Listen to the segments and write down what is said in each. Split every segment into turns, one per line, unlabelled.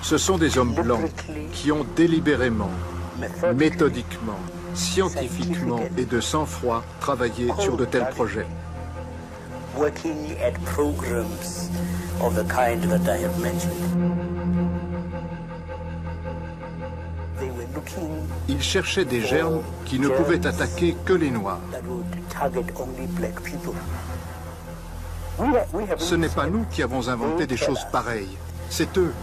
Ce sont des hommes blancs qui ont délibérément, méthodiquement, scientifiquement et de sang-froid travaillé sur de tels projets. Ils cherchaient des germes qui ne pouvaient attaquer que les Noirs. Ce n'est pas nous qui avons inventé des choses pareilles, c'est eux.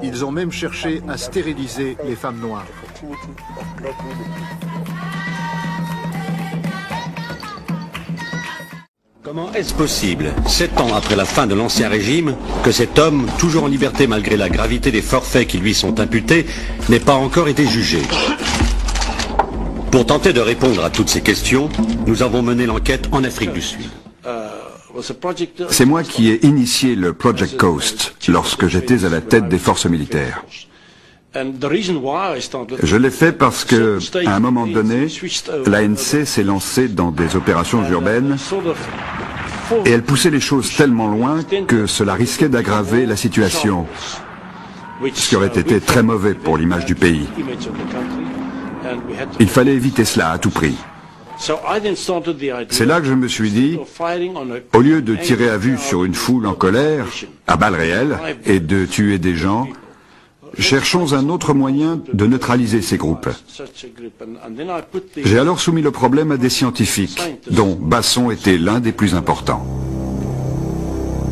Ils ont même cherché à stériliser les femmes noires.
Comment est-ce possible, 7 ans après la fin de l'Ancien Régime, que cet homme, toujours en liberté malgré la gravité des forfaits qui lui sont imputés, n'ait pas encore été jugé? Pour tenter de répondre à toutes ces questions, nous avons mené l'enquête en Afrique du Sud.
C'est moi qui ai initié le Project Coast lorsque j'étais à la tête des forces militaires. Je l'ai fait parce que, à un moment donné, l'ANC s'est lancée dans des opérations urbaines et elle poussait les choses tellement loin que cela risquait d'aggraver la situation, ce qui aurait été très mauvais pour l'image du pays. Il fallait éviter cela à tout prix. C'est là que je me suis dit, au lieu de tirer à vue sur une foule en colère, à balles réelles, et de tuer des gens, cherchons un autre moyen de neutraliser ces groupes. J'ai alors soumis le problème à des scientifiques, dont Basson était l'un des plus importants.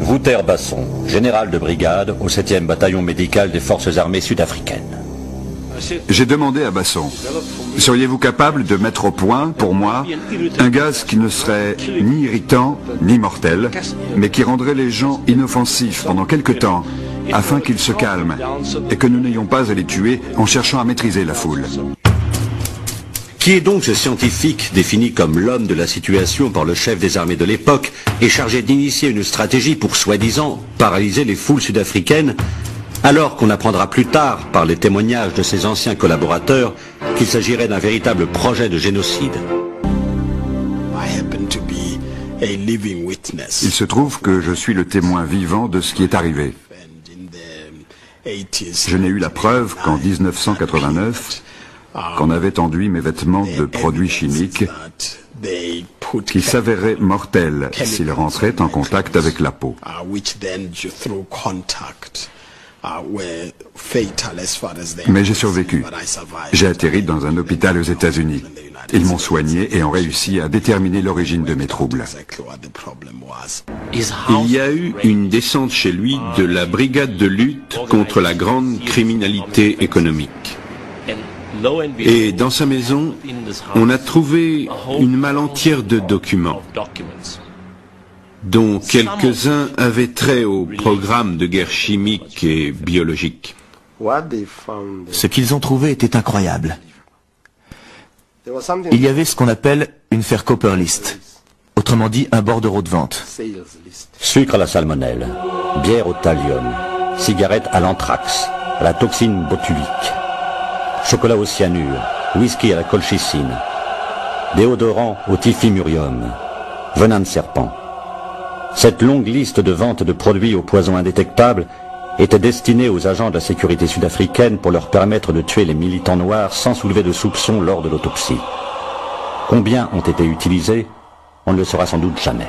Wouter Basson, général de brigade au 7e bataillon médical des forces armées sud-africaines.
J'ai demandé à Basson, seriez-vous capable de mettre au point, pour moi, un gaz qui ne serait ni irritant, ni mortel, mais qui rendrait les gens inoffensifs pendant quelque temps, afin qu'ils se calment, et que nous n'ayons pas à les tuer en cherchant à maîtriser la foule.
Qui est donc ce scientifique défini comme l'homme de la situation par le chef des armées de l'époque et chargé d'initier une stratégie pour soi-disant paralyser les foules sud-africaines, alors qu'on apprendra plus tard par les témoignages de ses anciens collaborateurs qu'il s'agirait d'un véritable projet de génocide?
Il se trouve que je suis le témoin vivant de ce qui est arrivé. Je n'ai eu la preuve qu'en 1989, qu'on avait enduit mes vêtements de produits chimiques qui s'avéraient mortels s'ils rentraient en contact avec la peau. Mais j'ai survécu. J'ai atterri dans un hôpital aux États-Unis. Ils m'ont soigné et ont réussi à déterminer l'origine de mes troubles.
Il y a eu une descente chez lui de la brigade de lutte contre la grande criminalité économique. Et dans sa maison, on a trouvé une malle entière de documents, dont quelques-uns avaient trait au programme de guerre chimique et biologique.
Ce qu'ils ont trouvé était incroyable. Il y avait ce qu'on appelle une Verkoper list, autrement dit un bordereau de vente.
Sucre à la salmonelle, bière au thallium, cigarette à l'anthrax, à la toxine botulique, chocolat au cyanure, whisky à la colchicine, déodorant au typhimurium, venin de serpent. Cette longue liste de ventes de produits au poison indétectable était destinée aux agents de la sécurité sud-africaine pour leur permettre de tuer les militants noirs sans soulever de soupçons lors de l'autopsie. Combien ont été utilisés? On ne le saura sans doute jamais.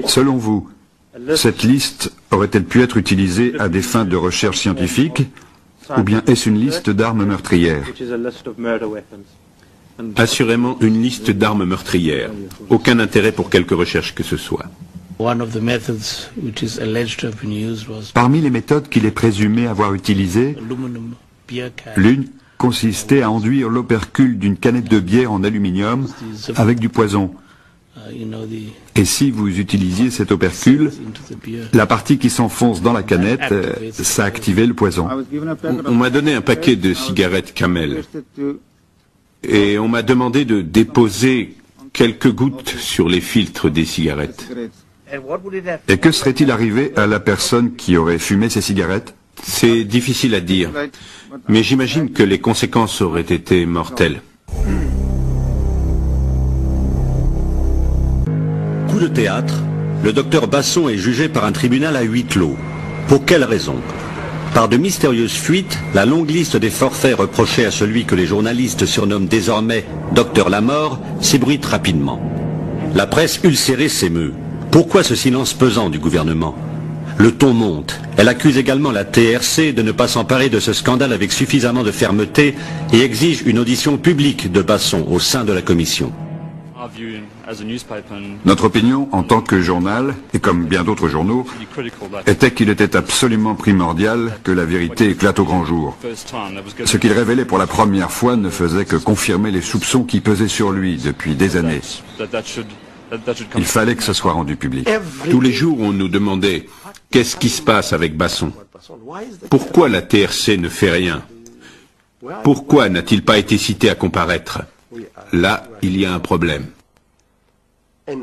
Selon vous, cette liste aurait-elle pu être utilisée à des fins de recherche scientifique, ou bien est-ce une liste d'armes meurtrières?
Assurément une liste d'armes meurtrières. Aucun intérêt pour quelque recherche que ce soit.
Parmi les méthodes qu'il est présumé avoir utilisées, l'une consistait à enduire l'opercule d'une canette de bière en aluminium avec du poison. Et si vous utilisiez cet opercule, la partie qui s'enfonce dans la canette, ça activait le poison.
On m'a donné un paquet de cigarettes Camel. Et on m'a demandé de déposer quelques gouttes sur les filtres des cigarettes.
Et que serait-il arrivé à la personne qui aurait fumé ces cigarettes?
C'est difficile à dire, mais j'imagine que les conséquences auraient été mortelles.
de théâtre, le docteur Basson est jugé par un tribunal à huis clos. Pour quelle raison? Par de mystérieuses fuites, la longue liste des forfaits reprochés à celui que les journalistes surnomment désormais Docteur Lamort s'ébruite rapidement. La presse ulcérée s'émeut. Pourquoi ce silence pesant du gouvernement? Le ton monte. Elle accuse également la TRC de ne pas s'emparer de ce scandale avec suffisamment de fermeté et exige une audition publique de Basson au sein de la commission.
Notre opinion, en tant que journal, et comme bien d'autres journaux, était qu'il était absolument primordial que la vérité éclate au grand jour. Ce qu'il révélait pour la première fois ne faisait que confirmer les soupçons qui pesaient sur lui depuis des années. Il fallait que ce soit rendu public.
Tous les jours, on nous demandait « Qu'est-ce qui se passe avec Basson? Pourquoi la TRC ne fait rien? Pourquoi n'a-t-il pas été cité à comparaître? Là, il y a un problème. »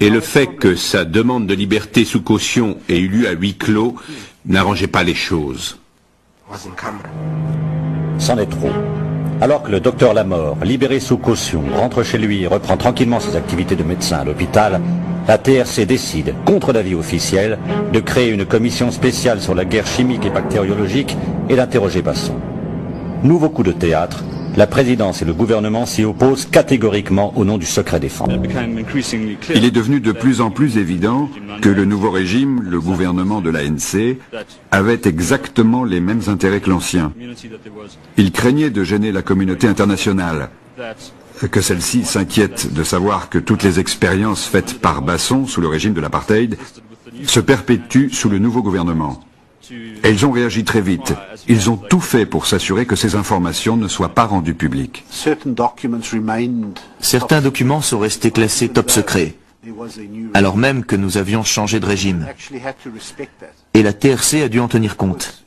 Et le fait que sa demande de liberté sous caution ait eu lieu à huis clos n'arrangeait pas les choses.
C'en est trop. Alors que le docteur Lamort, libéré sous caution, rentre chez lui et reprend tranquillement ses activités de médecin à l'hôpital, la TRC décide, contre l'avis officiel, de créer une commission spéciale sur la guerre chimique et bactériologique et d'interroger Basson. Nouveau coup de théâtre, la présidence et le gouvernement s'y opposent catégoriquement au nom du secret défense.
Il est devenu de plus en plus évident que le nouveau régime, le gouvernement de l'ANC, avait exactement les mêmes intérêts que l'ancien. Il craignait de gêner la communauté internationale, que celle-ci s'inquiète de savoir que toutes les expériences faites par Basson sous le régime de l'apartheid se perpétuent sous le nouveau gouvernement. Et ils ont réagi très vite. Ils ont tout fait pour s'assurer que ces informations ne soient pas rendues publiques.
Certains documents sont restés classés top secret, alors même que nous avions changé de régime. Et la TRC a dû en tenir compte.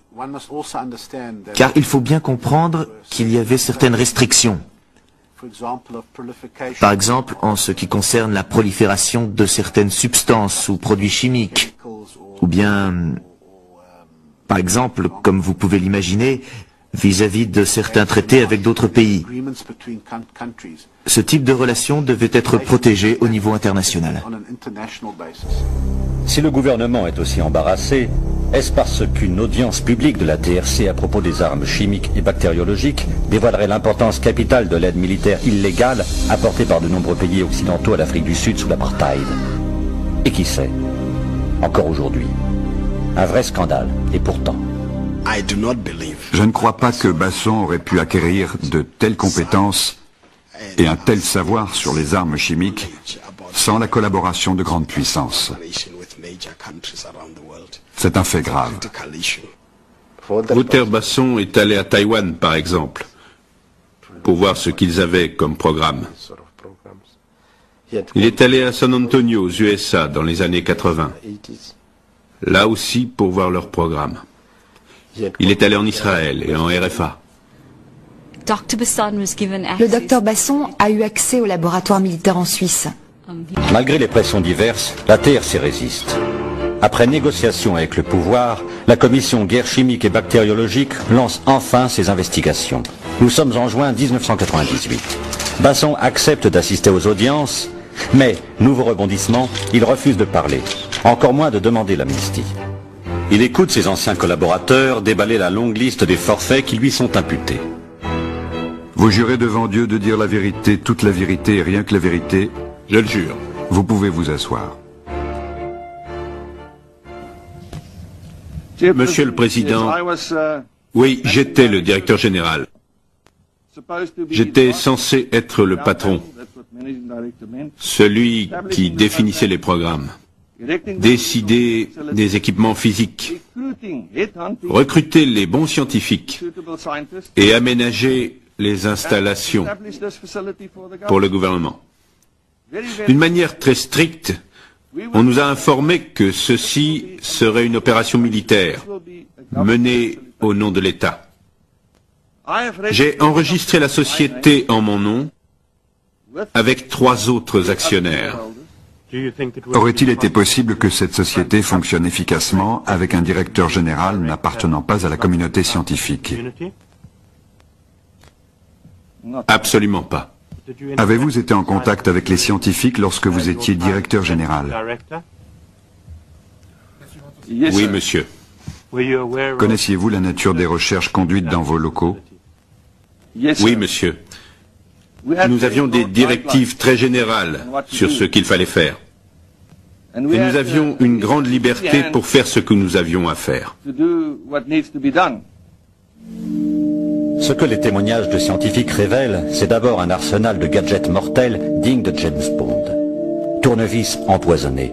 Car il faut bien comprendre qu'il y avait certaines restrictions. Par exemple, en ce qui concerne la prolifération de certaines substances ou produits chimiques, ou bien, par exemple, comme vous pouvez l'imaginer, vis-à-vis de certains traités avec d'autres pays. Ce type de relation devait être protégé au niveau international.
Si le gouvernement est aussi embarrassé, est-ce parce qu'une audience publique de la TRC à propos des armes chimiques et bactériologiques dévoilerait l'importance capitale de l'aide militaire illégale apportée par de nombreux pays occidentaux à l'Afrique du Sud sous l'apartheid? Et qui sait? Encore aujourd'hui. Un vrai scandale, et pourtant.
Je ne crois pas que Basson aurait pu acquérir de telles compétences et un tel savoir sur les armes chimiques sans la collaboration de grandes puissances. C'est un fait grave.
Wouter Basson est allé à Taïwan, par exemple, pour voir ce qu'ils avaient comme programme. Il est allé à San Antonio, aux USA, dans les années 80. Là aussi pour voir leur programme. Il est allé en Israël et en RFA.
Le docteur Basson a eu accès au laboratoire militaire en Suisse.
Malgré les pressions diverses, la TRC résiste. Après négociation avec le pouvoir, la commission guerre chimique et bactériologique lance enfin ses investigations. Nous sommes en juin 1998. Basson accepte d'assister aux audiences, mais, nouveau rebondissement, il refuse de parler, encore moins de demander l'amnistie. Il écoute ses anciens collaborateurs déballer la longue liste des forfaits qui lui sont imputés.
Vous jurez devant Dieu de dire la vérité, toute la vérité et rien que la vérité?
Je le jure.
Vous pouvez vous asseoir.
Monsieur le Président, oui, j'étais le directeur général. J'étais censé être le patron, celui qui définissait les programmes, décider des équipements physiques, recruter les bons scientifiques et aménager les installations pour le gouvernement. D'une manière très stricte, on nous a informé que ceci serait une opération militaire menée au nom de l'État. J'ai enregistré la société en mon nom avec 3 autres actionnaires.
Aurait-il été possible que cette société fonctionne efficacement avec un directeur général n'appartenant pas à la communauté scientifique?
Absolument pas.
Avez-vous été en contact avec les scientifiques lorsque vous étiez directeur général?
Oui, monsieur.
Connaissiez-vous la nature des recherches conduites dans vos locaux?
Oui, monsieur. Nous avions des directives très générales sur ce qu'il fallait faire. Et nous avions une grande liberté pour faire ce que nous avions à faire.
Ce que les témoignages de scientifiques révèlent, c'est d'abord un arsenal de gadgets mortels dignes de James Bond. Tournevis empoisonnés,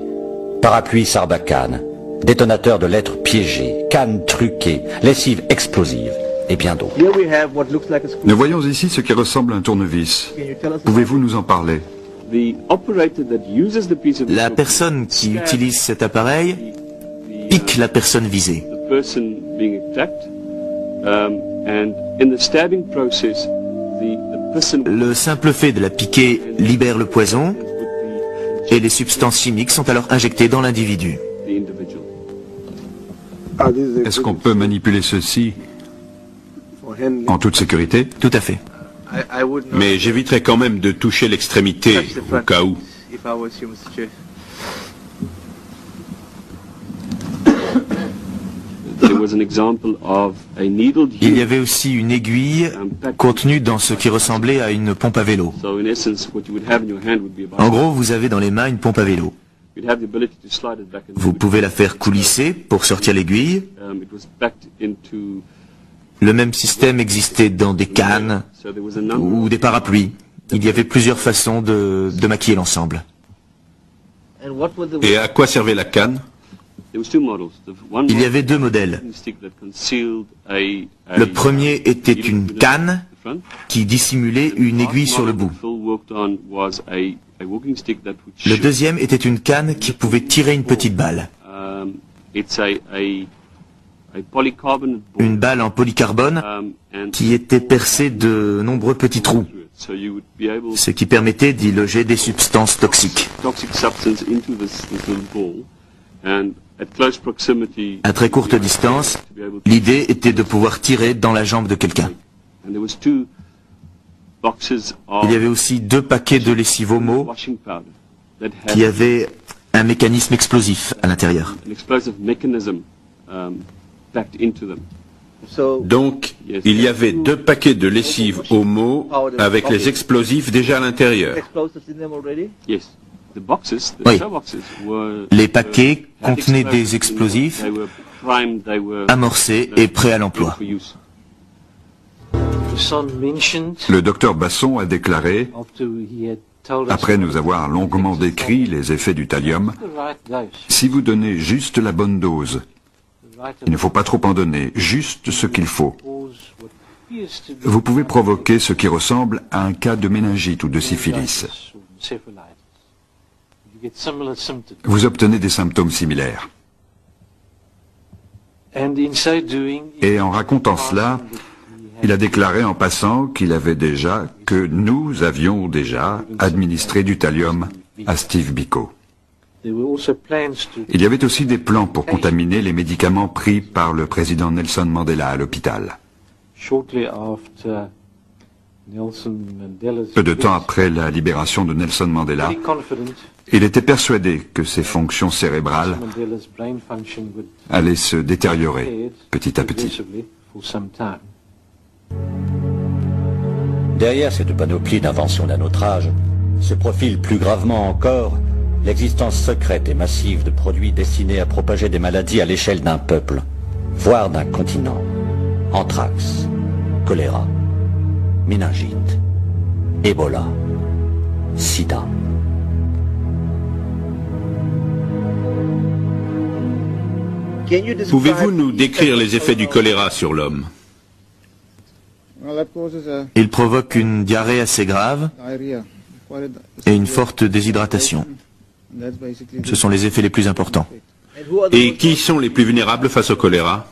parapluie Sarbacane, détonateurs de lettres piégées, cannes truquées, lessive explosive et bien d'autres.
Nous voyons ici ce qui ressemble à un tournevis. Pouvez-vous nous en parler?
La personne qui utilise cet appareil pique la personne visée. Le simple fait de la piquer libère le poison et les substances chimiques sont alors injectées dans l'individu.
Est-ce qu'on peut manipuler ceci en toute sécurité?
Tout à fait.
Mais j'éviterai quand même de toucher l'extrémité, au cas où.
Il y avait aussi une aiguille contenue dans ce qui ressemblait à une pompe à vélo. En gros, vous avez dans les mains une pompe à vélo. Vous pouvez la faire coulisser pour sortir l'aiguille. Le même système existait dans des cannes ou des parapluies. Il y avait plusieurs façons de maquiller l'ensemble.
Et à quoi servait la canne?
Il y avait deux modèles. Le premier était une canne qui dissimulait une aiguille sur le bout. Le deuxième était une canne qui pouvait tirer une petite balle. Une balle en polycarbone qui était percée de nombreux petits trous, ce qui permettait d'y loger des substances toxiques. À très courte distance, l'idée était de pouvoir tirer dans la jambe de quelqu'un. Il y avait aussi deux paquets de lessive Omo qui avaient un mécanisme explosif à l'intérieur.
Donc, il y avait deux paquets de lessive Omo avec les explosifs déjà à l'intérieur.
Oui. Les paquets contenaient des explosifs amorcés et prêts à l'emploi.
Le docteur Basson a déclaré, après nous avoir longuement décrit les effets du thallium, si vous donnez juste la bonne dose, il ne faut pas trop en donner, juste ce qu'il faut, vous pouvez provoquer ce qui ressemble à un cas de méningite ou de syphilis. Vous obtenez des symptômes similaires. Et en racontant cela, il a déclaré en passant que nous avions déjà administré du thallium à Steve Biko. Il y avait aussi des plans pour contaminer les médicaments pris par le président Nelson Mandela à l'hôpital. Peu de temps après la libération de Nelson Mandela, il était persuadé que ses fonctions cérébrales allaient se détériorer petit à petit.
Derrière cette panoplie d'inventions d'un autre âge, se profile plus gravement encore l'existence secrète et massive de produits destinés à propager des maladies à l'échelle d'un peuple, voire d'un continent. Anthrax, choléra, méningite, Ebola, sida.
Pouvez-vous nous décrire les effets du choléra sur l'homme?
Il provoque une diarrhée assez grave et une forte déshydratation. Ce sont les effets les plus importants.
Et qui sont les plus vulnérables face au choléra?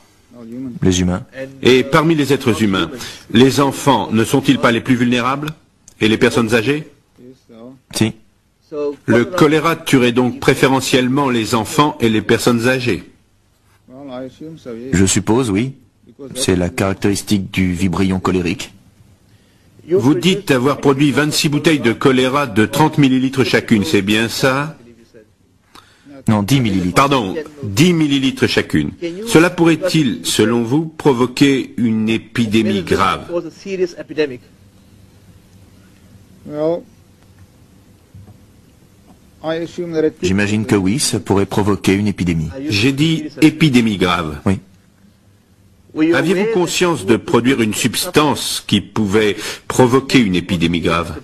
Les humains.
Et parmi les êtres humains, les enfants ne sont-ils pas les plus vulnérables? Et les personnes âgées?
Si.
Le choléra tuerait donc préférentiellement les enfants et les personnes âgées?
Je suppose, oui. C'est la caractéristique du vibrion cholérique.
Vous dites avoir produit 26 bouteilles de choléra de 30 millilitres chacune, c'est bien ça?
Non, 10 millilitres.
Pardon, 10 millilitres chacune. Cela pourrait-il, selon vous, provoquer une épidémie grave?
J'imagine que oui, ça pourrait provoquer une épidémie.
J'ai dit épidémie grave.
Oui.
Aviez-vous conscience de produire une substance qui pouvait provoquer une épidémie grave?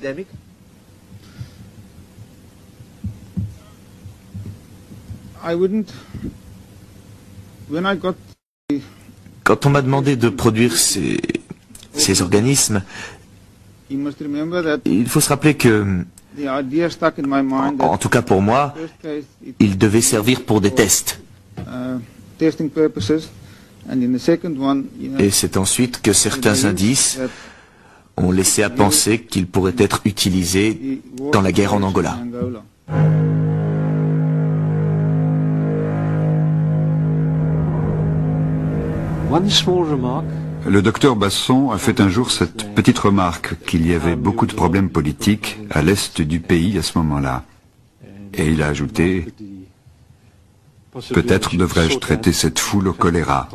Quand on m'a demandé de produire ces organismes, il faut se rappeler que, en tout cas pour moi, ils devaient servir pour des tests. Et c'est ensuite que certains indices ont laissé à penser qu'ils pourraient être utilisés dans la guerre en Angola.
Le docteur Basson a fait un jour cette petite remarque qu'il y avait beaucoup de problèmes politiques à l'est du pays à ce moment-là. Et il a ajouté « Peut-être devrais-je traiter cette foule au choléra ».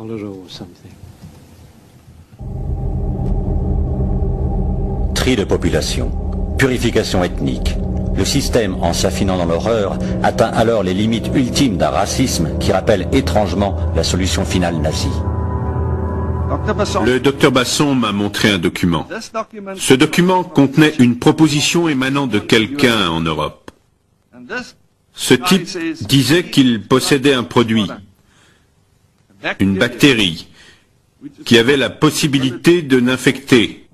Tri de population, purification ethnique. Le système, en s'affinant dans l'horreur, atteint alors les limites ultimes d'un racisme qui rappelle étrangement la solution finale nazie.
Le docteur Basson m'a montré un document. Ce document contenait une proposition émanant de quelqu'un en Europe. Ce type disait qu'il possédait un produit, une bactérie, qui avait la possibilité de n'infecter,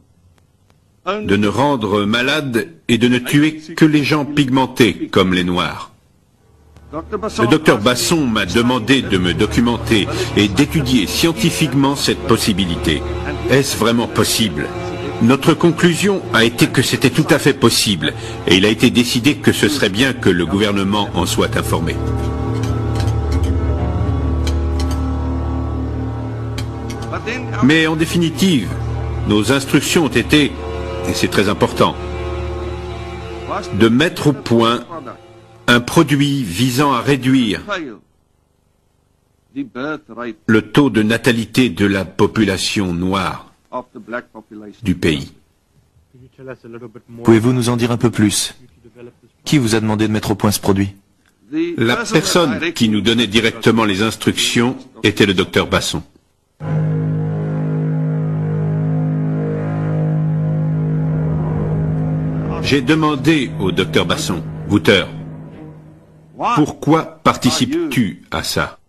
de ne rendre malade et de ne tuer que les gens pigmentés, comme les Noirs. Le docteur Basson m'a demandé de me documenter et d'étudier scientifiquement cette possibilité. Est-ce vraiment possible? Notre conclusion a été que c'était tout à fait possible, et il a été décidé que ce serait bien que le gouvernement en soit informé. Mais en définitive, nos instructions ont été, et c'est très important, de mettre au point un produit visant à réduire le taux de natalité de la population noire du pays.
Pouvez-vous nous en dire un peu plus? Qui vous a demandé de mettre au point ce produit?
La personne qui nous donnait directement les instructions était le docteur Basson. J'ai demandé au docteur Basson, Wouter, pourquoi participes-tu à ça?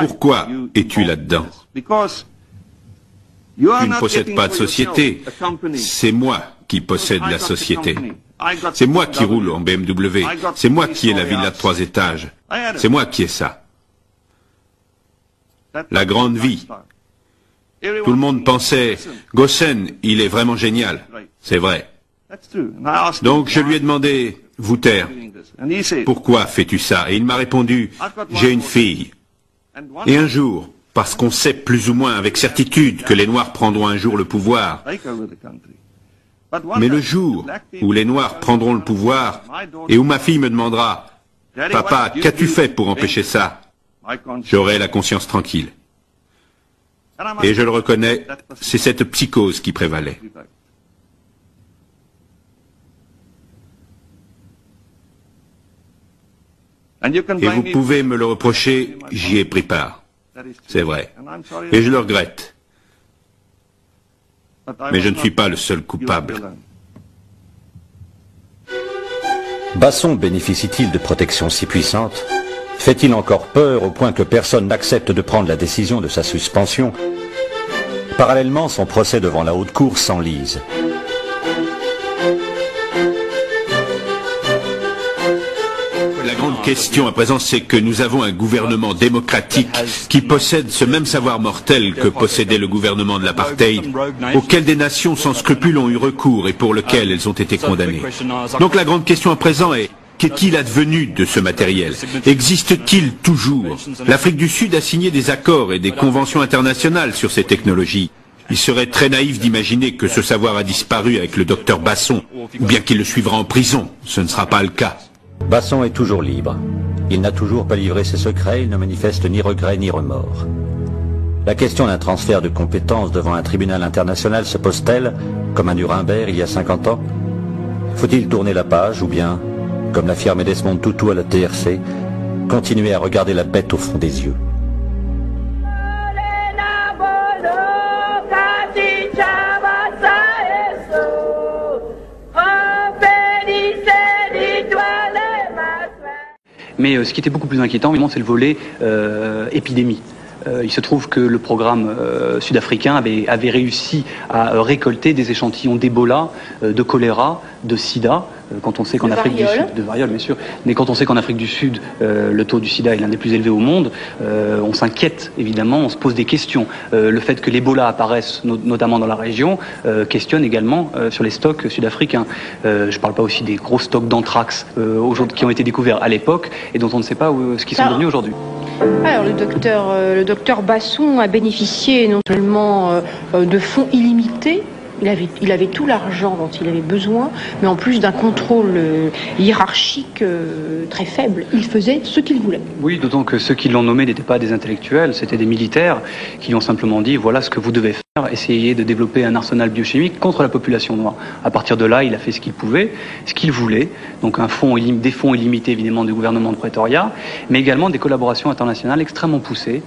Pourquoi es-tu là-dedans? Tu ne possèdes pas de société, c'est moi qui possède la société. C'est moi qui roule en BMW, c'est moi qui ai la villa de 3 étages, c'est moi qui ai ça. La grande vie. Tout le monde pensait, Gossen, il est vraiment génial. C'est vrai. Donc je lui ai demandé, Wouter, pourquoi fais-tu ça? Et il m'a répondu, j'ai une fille. Et un jour, parce qu'on sait plus ou moins avec certitude que les Noirs prendront un jour le pouvoir, mais le jour où les Noirs prendront le pouvoir et où ma fille me demandera, papa, qu'as-tu fait pour empêcher ça? J'aurai la conscience tranquille. Et je le reconnais, c'est cette psychose qui prévalait. Et vous pouvez me le reprocher, j'y ai pris part. C'est vrai. Et je le regrette. Mais je ne suis pas le seul coupable.
Basson bénéficie-t-il de protection si puissante? Fait-il encore peur au point que personne n'accepte de prendre la décision de sa suspension? Parallèlement, son procès devant la haute cour s'enlise.
La grande question à présent, c'est que nous avons un gouvernement démocratique qui possède ce même savoir mortel que possédait le gouvernement de l'apartheid, auquel des nations sans scrupules ont eu recours et pour lequel elles ont été condamnées. Donc la grande question à présent est, Qu'est-il advenu de ce matériel? Existe-t-il toujours? L'Afrique du Sud a signé des accords et des conventions internationales sur ces technologies. Il serait très naïf d'imaginer que ce savoir a disparu avec le docteur Basson, ou bien qu'il le suivra en prison. Ce ne sera pas le cas.
Basson est toujours libre. Il n'a toujours pas livré ses secrets, il ne manifeste ni regret ni remords. La question d'un transfert de compétences devant un tribunal international se pose-t-elle, comme à Nuremberg il y a 50 ans? Faut-il tourner la page, ou bien, comme l'affirmait Desmond Tutu à la TRC, continuer à regarder la bête au fond des yeux?
Mais ce qui était beaucoup plus inquiétant, évidemment, c'est le volet épidémie. Il se trouve que le programme sud-africain avait réussi à récolter des échantillons d'Ebola, de choléra, de sida, quand on sait qu'en Afrique du Sud, de variole bien sûr, mais quand on sait qu'en Afrique du Sud, le taux du sida est l'un des plus élevés au monde, on s'inquiète évidemment, on se pose des questions. Le fait que l'Ebola apparaisse notamment dans la région questionne également sur les stocks sud-africains. Je ne parle pas aussi des gros stocks d'anthrax qui ont été découverts à l'époque et dont on ne sait pas ce qu'ils sont devenus aujourd'hui.
Alors le docteur Basson a bénéficié non seulement de fonds illimités, il avait tout l'argent dont il avait besoin, mais en plus d'un contrôle hiérarchique très faible. Il faisait ce qu'il voulait.
Oui, d'autant que ceux qui l'ont nommé n'étaient pas des intellectuels, c'était des militaires qui lui ont simplement dit voilà ce que vous devez faire, essayer de développer un arsenal biochimique contre la population noire. À partir de là, il a fait ce qu'il pouvait, ce qu'il voulait, donc des fonds illimités évidemment du gouvernement de Pretoria, mais également des collaborations internationales extrêmement poussées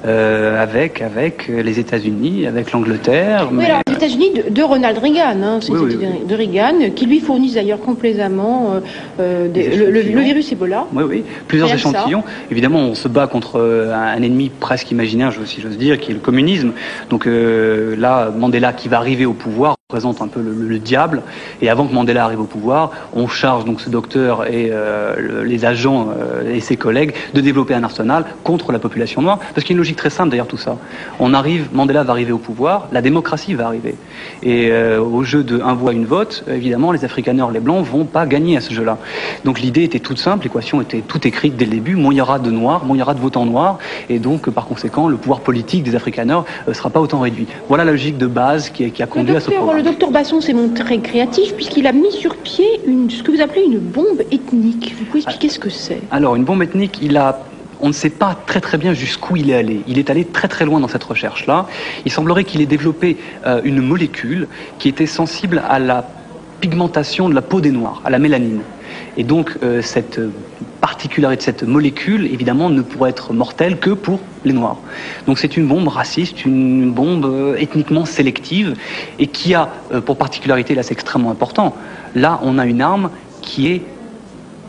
avec les États-Unis, avec l'Angleterre.
Oui, alors les États-Unis de Ronald Reagan, de Reagan, qui lui fournissent d'ailleurs complaisamment le virus Ebola.
Oui, oui, plusieurs échantillons. Évidemment, on se bat contre un ennemi presque imaginaire, si j'ose dire, qui est le communisme. Donc là, Mandela, qui va arriver au pouvoir, représente un peu le diable. Et avant que Mandela arrive au pouvoir, on charge donc ce docteur et les agents et ses collègues de développer un arsenal contre la population noire. Parce qu'il y a une logique très simple derrière tout ça. Mandela va arriver au pouvoir, la démocratie va arriver. Et au jeu de un voix, une vote, évidemment, les Afrikaners, les Blancs, vont pas gagner à ce jeu-là. Donc l'idée était toute simple, l'équation était toute écrite dès le début. Moins il y aura de noirs, moins il y aura de votants noirs. Et donc, par conséquent, le pouvoir politique des Afrikaners sera pas autant réduit. Voilà la logique de base qui a conduit à ce programme.
Le docteur Basson s'est montré créatif puisqu'il a mis sur pied ce que vous appelez une bombe ethnique. Vous pouvez expliquer ce que c'est?
Alors, une bombe ethnique, on ne sait pas très bien jusqu'où il est allé. Il est allé très loin dans cette recherche-là. Il semblerait qu'il ait développé une molécule qui était sensible à la pigmentation de la peau des Noirs, à la mélanine. Et donc, cette particularité de cette molécule, évidemment, ne pourrait être mortelle que pour les Noirs. Donc c'est une bombe raciste, une bombe ethniquement sélective, et qui a, pour particularité, là c'est extrêmement important, là on a une arme qui est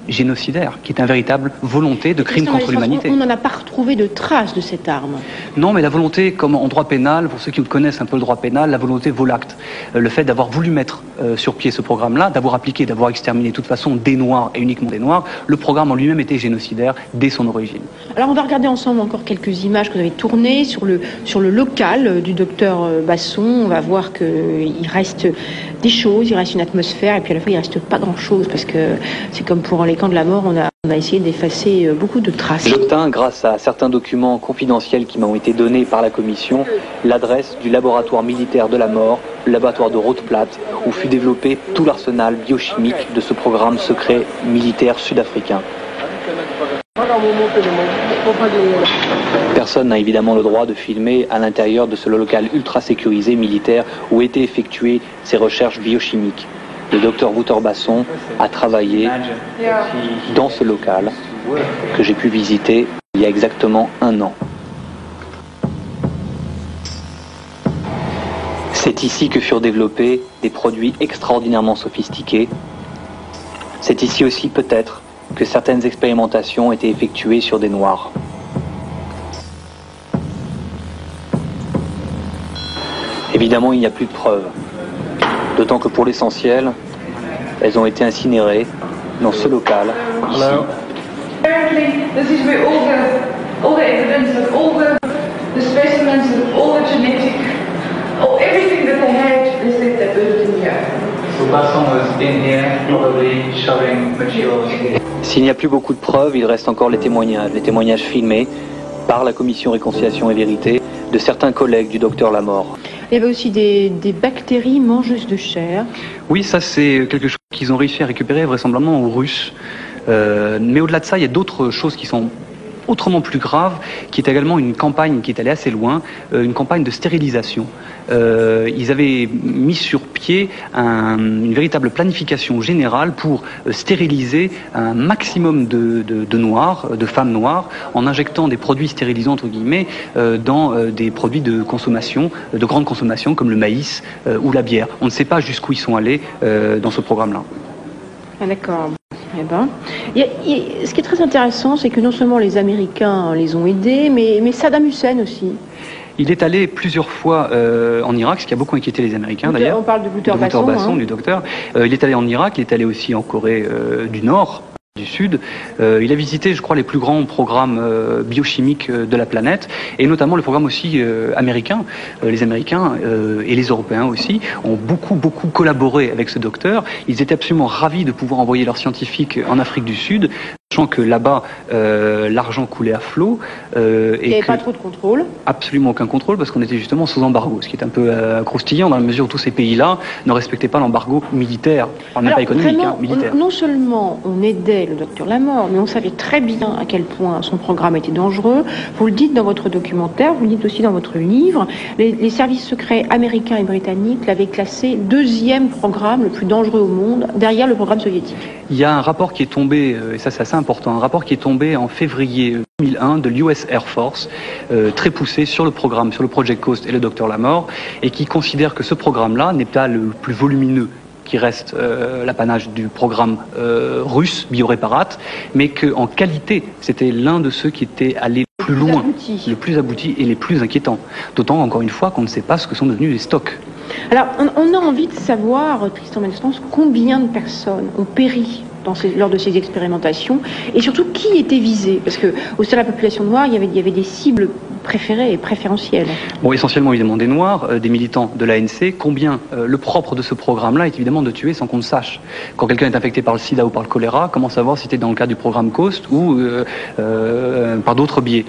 génocidaire, qui est une véritable volonté de crime contre l'humanité.
On n'en a pas retrouvé de traces de cette arme.
Non, mais la volonté, comme en droit pénal, pour ceux qui connaissent un peu le droit pénal, la volonté vaut l'acte. Le fait d'avoir voulu mettre sur pied ce programme-là, d'avoir appliqué, d'avoir exterminé de toute façon des Noirs et uniquement des Noirs, le programme en lui-même était génocidaire dès son origine.
Alors on va regarder ensemble encore quelques images que vous avez tournées sur le local du docteur Basson. On va voir qu'il reste des choses, il reste une atmosphère, et puis à la fois il reste pas grand-chose, parce que c'est comme pour les camps de la mort, on a essayé d'effacer beaucoup de traces.
J'obtins, grâce à certains documents confidentiels qui m'ont été donnés par la commission, l'adresse du laboratoire militaire de la mort, le laboratoire de Rotplatte, où fut développé tout l'arsenal biochimique de ce programme secret militaire sud-africain. Personne n'a évidemment le droit de filmer à l'intérieur de ce local ultra sécurisé militaire où étaient effectuées ces recherches biochimiques. Le docteur Wouter Basson a travaillé dans ce local que j'ai pu visiter il y a exactement 1 an. C'est ici que furent développés des produits extraordinairement sophistiqués. C'est ici aussi peut-être que certaines expérimentations ont été effectuées sur des Noirs. Évidemment, il n'y a plus de preuves. D'autant que pour l'essentiel, elles ont été incinérées dans ce local, ici.
Apparently, this is where all the evidence of all the specimens and all the genetic, everything that they had, they said they built in here.
So Basson was in here, probably showing materials.
S'il n'y a plus beaucoup de preuves, il reste encore les témoignages filmés par la commission Réconciliation et Vérité de certains collègues du docteur Lamort.
Il y avait aussi des bactéries mangeuses de chair.
Oui, ça c'est quelque chose qu'ils ont réussi à récupérer vraisemblablement aux Russes. Mais au-delà de ça, il y a d'autres choses qui sont autrement plus grave, qui est également une campagne qui est allée assez loin, une campagne de stérilisation. Ils avaient mis sur pied une véritable planification générale pour stériliser un maximum de noirs, de femmes noires, en injectant des produits stérilisants, entre guillemets, dans des produits de consommation, de grande consommation, comme le maïs ou la bière. On ne sait pas jusqu'où ils sont allés dans ce programme-là.
Ah, d'accord. Eh ben, ce qui est très intéressant, c'est que non seulement les Américains les ont aidés, mais Saddam Hussein aussi.
Il est allé plusieurs fois en Irak, ce qui a beaucoup inquiété les Américains d'ailleurs.
On parle de Wouter Basson,
du docteur. Il est allé en Irak, il est allé aussi en Corée du Nord, du Sud. Il a visité, je crois, les plus grands programmes biochimiques de la planète, et notamment le programme aussi américain. Les Américains et les Européens aussi ont beaucoup collaboré avec ce docteur. Ils étaient absolument ravis de pouvoir envoyer leurs scientifiques en Afrique du Sud, sachant que là-bas, l'argent coulait à flot.
Il n'y avait pas trop de contrôle.
Absolument aucun contrôle, parce qu'on était justement sous embargo, ce qui est un peu croustillant dans la mesure où tous ces pays-là ne respectaient pas l'embargo militaire, même pas économique,
vraiment,
militaire.
Non seulement on aidait le docteur Lamort, mais on savait très bien à quel point son programme était dangereux. Vous le dites dans votre documentaire, vous le dites aussi dans votre livre, les services secrets américains et britanniques l'avaient classé 2e programme le plus dangereux au monde, derrière le programme soviétique.
Il y a un rapport qui est tombé, et ça c'est assez important, un rapport qui est tombé en février 2001 de l'US Air Force, très poussé sur le programme, sur le Project Coast et le docteur Lamort, et qui considère que ce programme-là n'est pas le plus volumineux qui reste l'apanage du programme russe, Bioréparate, mais qu'en qualité, c'était l'un de ceux qui était allé plus loin, le plus abouti et les plus inquiétants. D'autant, encore une fois, qu'on ne sait pas ce que sont devenus les stocks.
Alors, on a envie de savoir, Tristan Malestance, combien de personnes ont péri lors de ces expérimentations, et surtout qui était visé, parce que au sein de la population noire, il y avait des cibles préférées et préférentielles.
Bon, essentiellement évidemment des Noirs, des militants de l'ANC. Combien le propre de ce programme-là est évidemment de tuer sans qu'on le sache. Quand quelqu'un est infecté par le sida ou par le choléra, comment savoir si c'était dans le cadre du programme COAST ou par d'autres biais?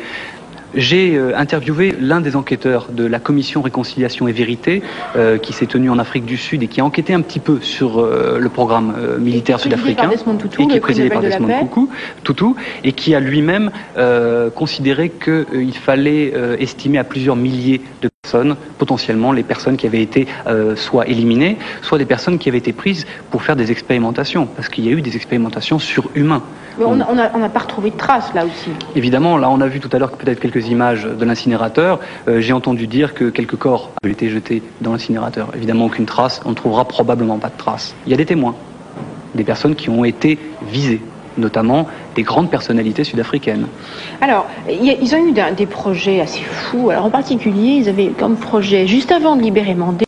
J'ai interviewé l'un des enquêteurs de la commission Réconciliation et Vérité qui s'est tenue en Afrique du Sud et qui a enquêté un petit peu sur le programme militaire sud-africain
et qui est présidé par Desmond
Tutu et qui a lui-même considéré qu'il fallait estimer à plusieurs milliers de personnes, potentiellement les personnes qui avaient été soit éliminées, soit des personnes qui avaient été prises pour faire des expérimentations, parce qu'il y a eu des expérimentations sur humains.
Mais on n'a pas retrouvé de traces là aussi.
Évidemment, là on a vu tout à l'heure peut-être quelques images de l'incinérateur. J'ai entendu dire que quelques corps avaient été jetés dans l'incinérateur. Évidemment, aucune trace, on ne trouvera probablement pas de traces. Il y a des témoins, des personnes qui ont été visées, notamment des grandes personnalités sud-africaines.
Alors, ils ont eu des projets assez fous. Alors, en particulier, ils avaient comme projet, juste avant de libérer Mandela,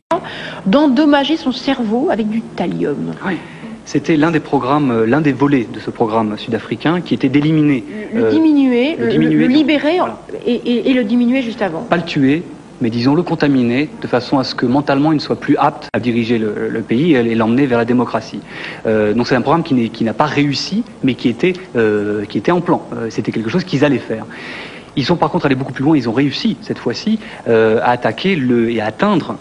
d'endommager son cerveau avec du thallium.
Oui. C'était l'un des programmes, l'un des volets de ce programme sud-africain qui était d'éliminer...
Le diminuer, le libérer
voilà.
et le diminuer juste avant.
Pas le tuer, mais disons le contaminer, de façon à ce que mentalement il ne soit plus apte à diriger le pays et l'emmener vers la démocratie. Donc c'est un programme qui n'a pas réussi, mais qui était en plan. C'était quelque chose qu'ils allaient faire. Ils sont par contre allés beaucoup plus loin, ils ont réussi cette fois-ci à attaquer et à atteindre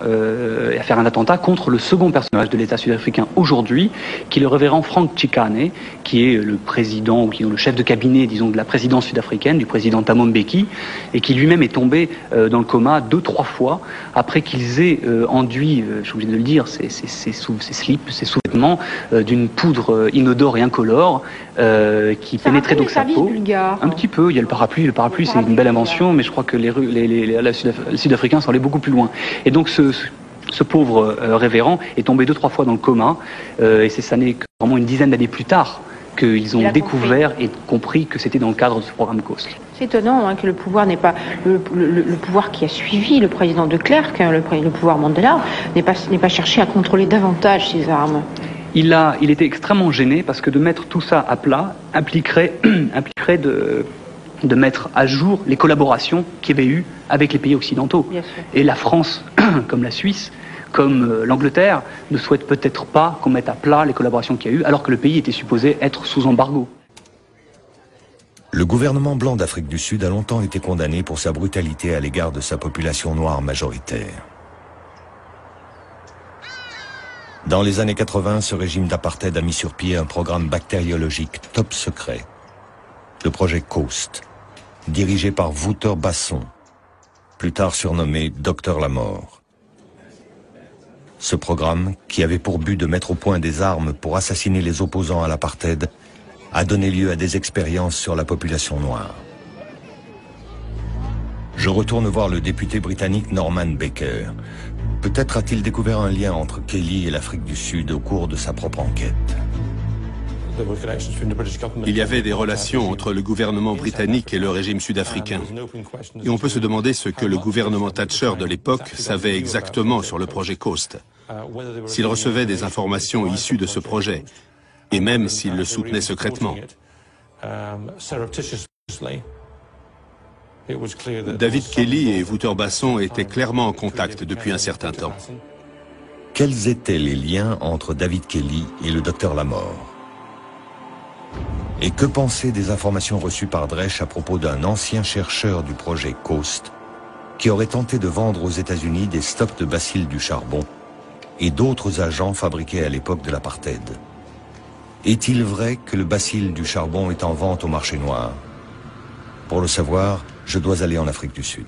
et à faire un attentat contre le second personnage de l'État sud-africain aujourd'hui, qui est le révérend Frank Chikane, qui est le président, ou qui est le chef de cabinet, disons, de la présidence sudafricaine, du président Thabo Mbeki, et qui lui-même est tombé dans le coma 2-3 fois après qu'ils aient enduit, je suis obligé de le dire, ses slips, ses sous-vêtements d'une poudre inodore et incolore qui pénétrait donc sa peau. Un petit peu, il y a le parapluie c'est une belle invention, mais je crois que les Sud-Africains sont allés beaucoup plus loin. Et donc ce pauvre révérend est tombé 2-3 fois dans le coma, et ça n'est que vraiment une dizaine d'années plus tard qu'ils ont découvert et compris que c'était dans le cadre de ce programme COAST.
C'est étonnant que le pouvoir n'est pas le pouvoir qui a suivi le président de Klerk, le pouvoir Mandela, n'ait pas cherché à contrôler davantage ses armes.
Il était extrêmement gêné parce que de mettre tout ça à plat impliquerait de mettre à jour les collaborations qu'il y avait eu avec les pays occidentaux. Et la France, comme la Suisse, comme l'Angleterre, ne souhaite peut-être pas qu'on mette à plat les collaborations qu'il y a eu, alors que le pays était supposé être sous embargo.
Le gouvernement blanc d'Afrique du Sud a longtemps été condamné pour sa brutalité à l'égard de sa population noire majoritaire. Dans les années 80, ce régime d'apartheid a mis sur pied un programme bactériologique top secret, le projet COAST, dirigé par Wouter Basson, plus tard surnommé Docteur la Mort. Ce programme, qui avait pour but de mettre au point des armes pour assassiner les opposants à l'apartheid, a donné lieu à des expériences sur la population noire. Je retourne voir le député britannique Norman Baker. Peut-être a-t-il découvert un lien entre Kelly et l'Afrique du Sud au cours de sa propre enquête.
Il y avait des relations entre le gouvernement britannique et le régime sud-africain. Et on peut se demander ce que le gouvernement Thatcher de l'époque savait exactement sur le projet COAST. S'il recevait des informations issues de ce projet, et même s'il le soutenait secrètement. David Kelly et Wouter Basson étaient clairement en contact depuis un certain temps.
Quels étaient les liens entre David Kelly et le docteur Lamort? Et que penser des informations reçues par Dresch à propos d'un ancien chercheur du projet COAST qui aurait tenté de vendre aux États-Unis des stocks de bacilles du charbon et d'autres agents fabriqués à l'époque de l'apartheid? Est-il vrai que le bacille du charbon est en vente au marché noir? Pour le savoir, je dois aller en Afrique du Sud.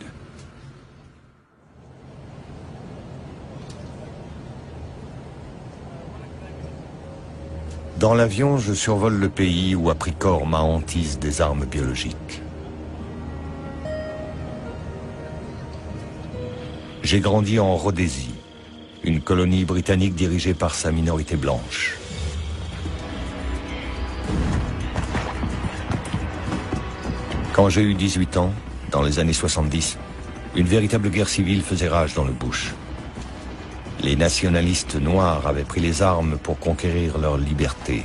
Dans l'avion, je survole le pays où a pris corps ma hantise des armes biologiques. J'ai grandi en Rhodésie, une colonie britannique dirigée par sa minorité blanche. Quand j'ai eu 18 ans, dans les années 70, une véritable guerre civile faisait rage dans le bush. Les nationalistes noirs avaient pris les armes pour conquérir leur liberté.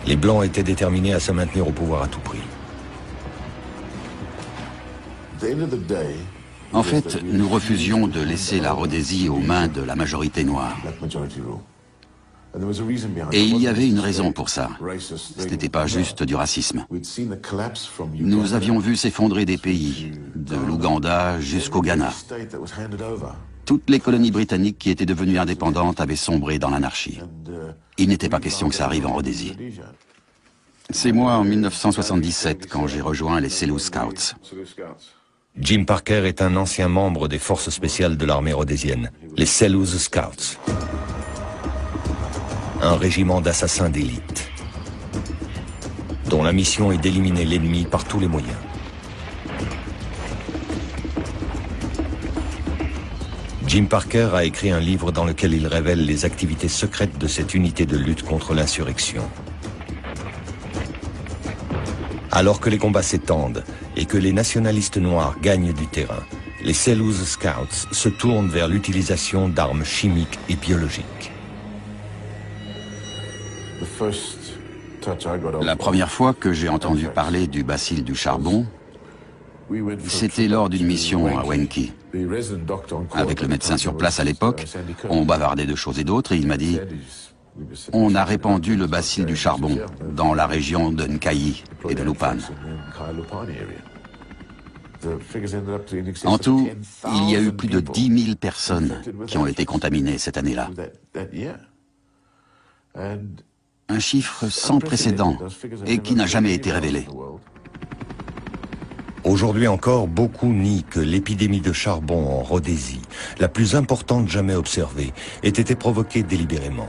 Les Blancs étaient déterminés à se maintenir au pouvoir à tout prix.
En fait, nous refusions de laisser la Rhodésie aux mains de la majorité noire. Et il y avait une raison pour ça. Ce n'était pas juste du racisme. Nous avions vu s'effondrer des pays, de l'Ouganda jusqu'au Ghana. Toutes les colonies britanniques qui étaient devenues indépendantes avaient sombré dans l'anarchie. Il n'était pas question que ça arrive en Rhodésie. C'est moi en 1977 quand j'ai rejoint les Selous Scouts.
Jim Parker est un ancien membre des forces spéciales de l'armée rhodésienne, les Selous Scouts. Un régiment d'assassins d'élite, dont la mission est d'éliminer l'ennemi par tous les moyens. Jim Parker a écrit un livre dans lequel il révèle les activités secrètes de cette unité de lutte contre l'insurrection. Alors que les combats s'étendent et que les nationalistes noirs gagnent du terrain, les Selous Scouts se tournent vers l'utilisation d'armes chimiques et biologiques.
La première fois que j'ai entendu parler du bacille du charbon, c'était lors d'une mission à Wenki. Avec le médecin sur place à l'époque, on bavardait de choses et d'autres et il m'a dit « On a répandu le bacille du charbon dans la région de Nkayi et de Lupane. » En tout, il y a eu plus de 10 000 personnes qui ont été contaminées cette année-là. Un chiffre sans précédent et qui n'a jamais été révélé.
Aujourd'hui encore, beaucoup nient que l'épidémie de charbon en Rhodésie, la plus importante jamais observée, ait été provoquée délibérément.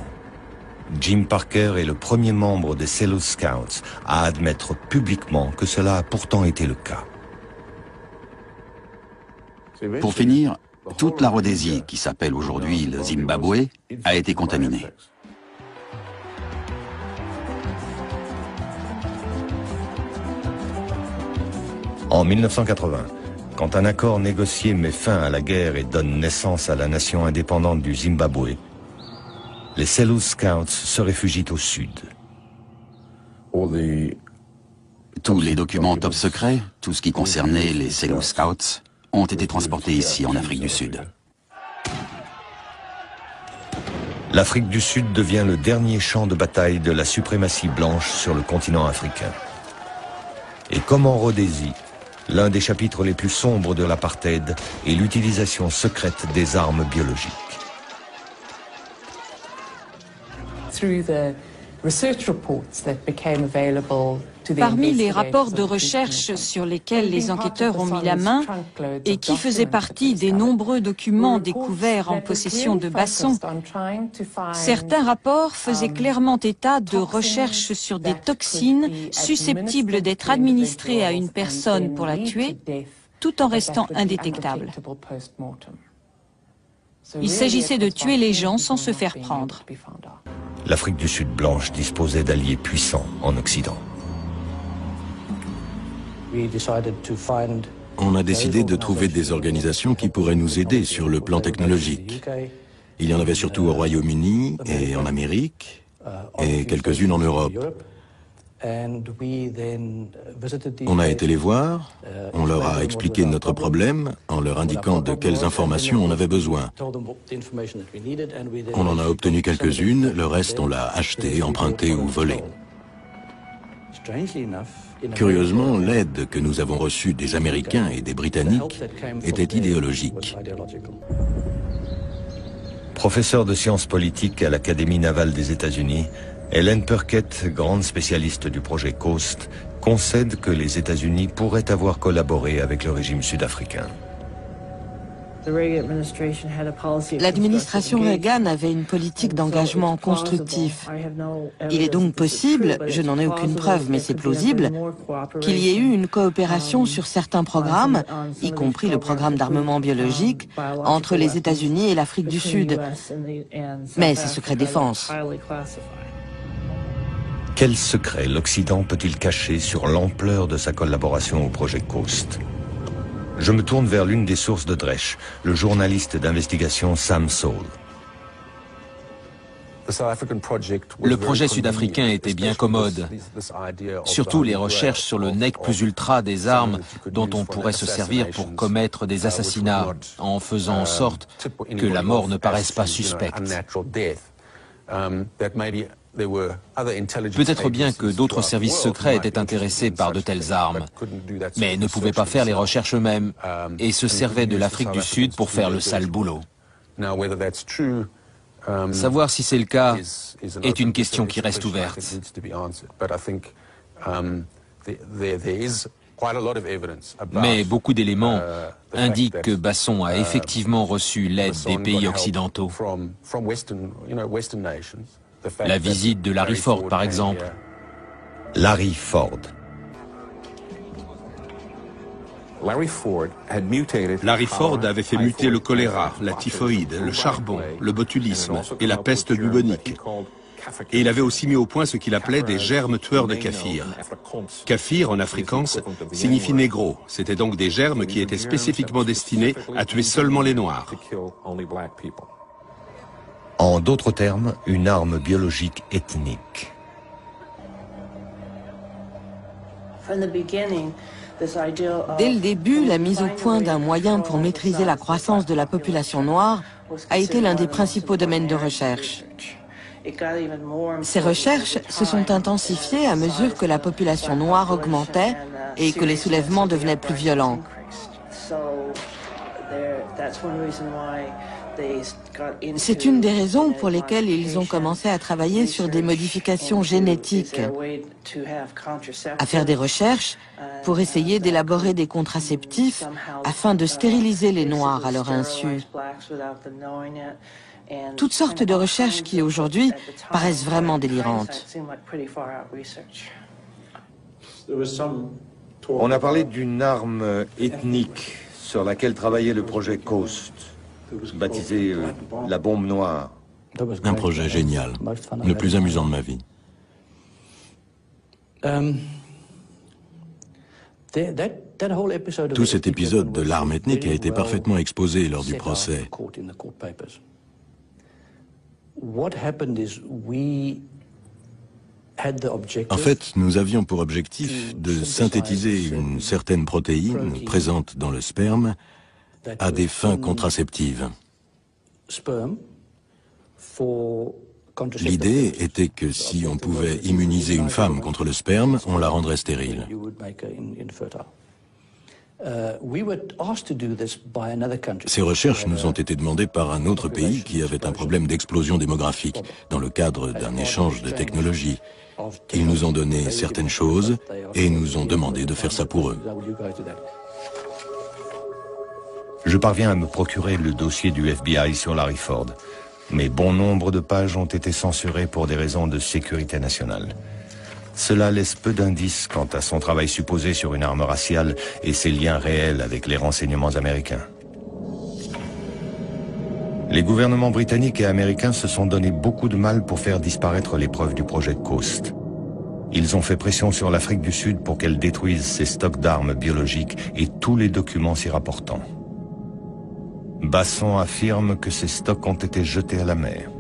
Jim Parker est le premier membre des Selous Scouts à admettre publiquement que cela a pourtant été le cas.
Pour finir, toute la Rhodésie, qui s'appelle aujourd'hui le Zimbabwe, a été contaminée.
En 1980, quand un accord négocié met fin à la guerre et donne naissance à la nation indépendante du Zimbabwe, les Selous Scouts se réfugient au sud.
Tous les documents top secrets, tout ce qui concernait les Selous Scouts, ont été transportés ici, en Afrique du Sud.
L'Afrique du Sud devient le dernier champ de bataille de la suprématie blanche sur le continent africain. Et comme en Rhodésie, l'un des chapitres les plus sombres de l'apartheid est l'utilisation secrète des armes biologiques.
Parmi les rapports de recherche sur lesquels les enquêteurs ont mis la main et qui faisaient partie des nombreux documents découverts en possession de Basson, certains rapports faisaient clairement état de recherches sur des toxines susceptibles d'être administrées à une personne pour la tuer, tout en restant indétectables. Il s'agissait de tuer les gens sans se faire prendre.
L'Afrique du Sud blanche disposait d'alliés puissants en Occident.
On a décidé de trouver des organisations qui pourraient nous aider sur le plan technologique. Il y en avait surtout au Royaume-Uni et en Amérique, et quelques-unes en Europe. On a été les voir, on leur a expliqué notre problème en leur indiquant de quelles informations on avait besoin. On en a obtenu quelques-unes, le reste on l'a acheté, emprunté ou volé. Curieusement, l'aide que nous avons reçue des Américains et des Britanniques était idéologique.
Professeur de sciences politiques à l'Académie navale des États-Unis, Helen Perkett, grande spécialiste du projet Coast, concède que les États-Unis pourraient avoir collaboré avec le régime sud-africain.
L'administration Reagan avait une politique d'engagement constructif. Il est donc possible, je n'en ai aucune preuve, mais c'est plausible, qu'il y ait eu une coopération sur certains programmes, y compris le programme d'armement biologique, entre les États-Unis et l'Afrique du Sud. Mais c'est secret défense.
Quel secret l'Occident peut-il cacher sur l'ampleur de sa collaboration au projet Coast? Je me tourne vers l'une des sources de Dresch, le journaliste d'investigation Sam Saul.
Le projet sud-africain était bien commode, surtout les recherches sur le nec plus ultra des armes dont on pourrait se servir pour commettre des assassinats, en faisant en sorte que la mort ne paraisse pas suspecte. Peut-être bien que d'autres services secrets étaient intéressés par de telles armes, mais ne pouvaient pas faire les recherches eux-mêmes et se servaient de l'Afrique du Sud pour faire le sale boulot. Savoir si c'est le cas est une question qui reste ouverte. Mais beaucoup d'éléments indiquent que Basson a effectivement reçu l'aide des pays occidentaux. La visite de Larry Ford, par exemple.
Larry Ford.
Larry Ford avait fait muter le choléra, la typhoïde, le charbon, le botulisme et la peste bubonique. Et il avait aussi mis au point ce qu'il appelait des germes tueurs de kaffir. Kaffir, en afrikaans, signifie négro. C'était donc des germes qui étaient spécifiquement destinés à tuer seulement les Noirs.
En d'autres termes, une arme biologique ethnique.
Dès le début, la mise au point d'un moyen pour maîtriser la croissance de la population noire a été l'un des principaux domaines de recherche. Ces recherches se sont intensifiées à mesure que la population noire augmentait et que les soulèvements devenaient plus violents. C'est une des raisons pour lesquelles ils ont commencé à travailler sur des modifications génétiques, à faire des recherches pour essayer d'élaborer des contraceptifs afin de stériliser les Noirs à leur insu. Toutes sortes de recherches qui, aujourd'hui, paraissent vraiment délirantes.
On a parlé d'une arme ethnique sur laquelle travaillait le projet Coast, baptisé la bombe noire.
Un projet génial, le plus amusant de ma vie. Tout cet épisode de l'arme ethnique a été parfaitement exposé lors du procès. En fait, nous avions pour objectif de synthétiser une certaine protéine présente dans le sperme à des fins contraceptives. L'idée était que si on pouvait immuniser une femme contre le sperme, on la rendrait stérile. Ces recherches nous ont été demandées par un autre pays qui avait un problème d'explosion démographique, dans le cadre d'un échange de technologies. Ils nous ont donné certaines choses et nous ont demandé de faire ça pour eux.
Je parviens à me procurer le dossier du FBI sur Larry Ford, mais bon nombre de pages ont été censurées pour des raisons de sécurité nationale. Cela laisse peu d'indices quant à son travail supposé sur une arme raciale et ses liens réels avec les renseignements américains. Les gouvernements britanniques et américains se sont donné beaucoup de mal pour faire disparaître les preuves du projet Coast. Ils ont fait pression sur l'Afrique du Sud pour qu'elle détruise ses stocks d'armes biologiques et tous les documents s'y rapportant. Basson affirme que ces stocks ont été jetés à la mer.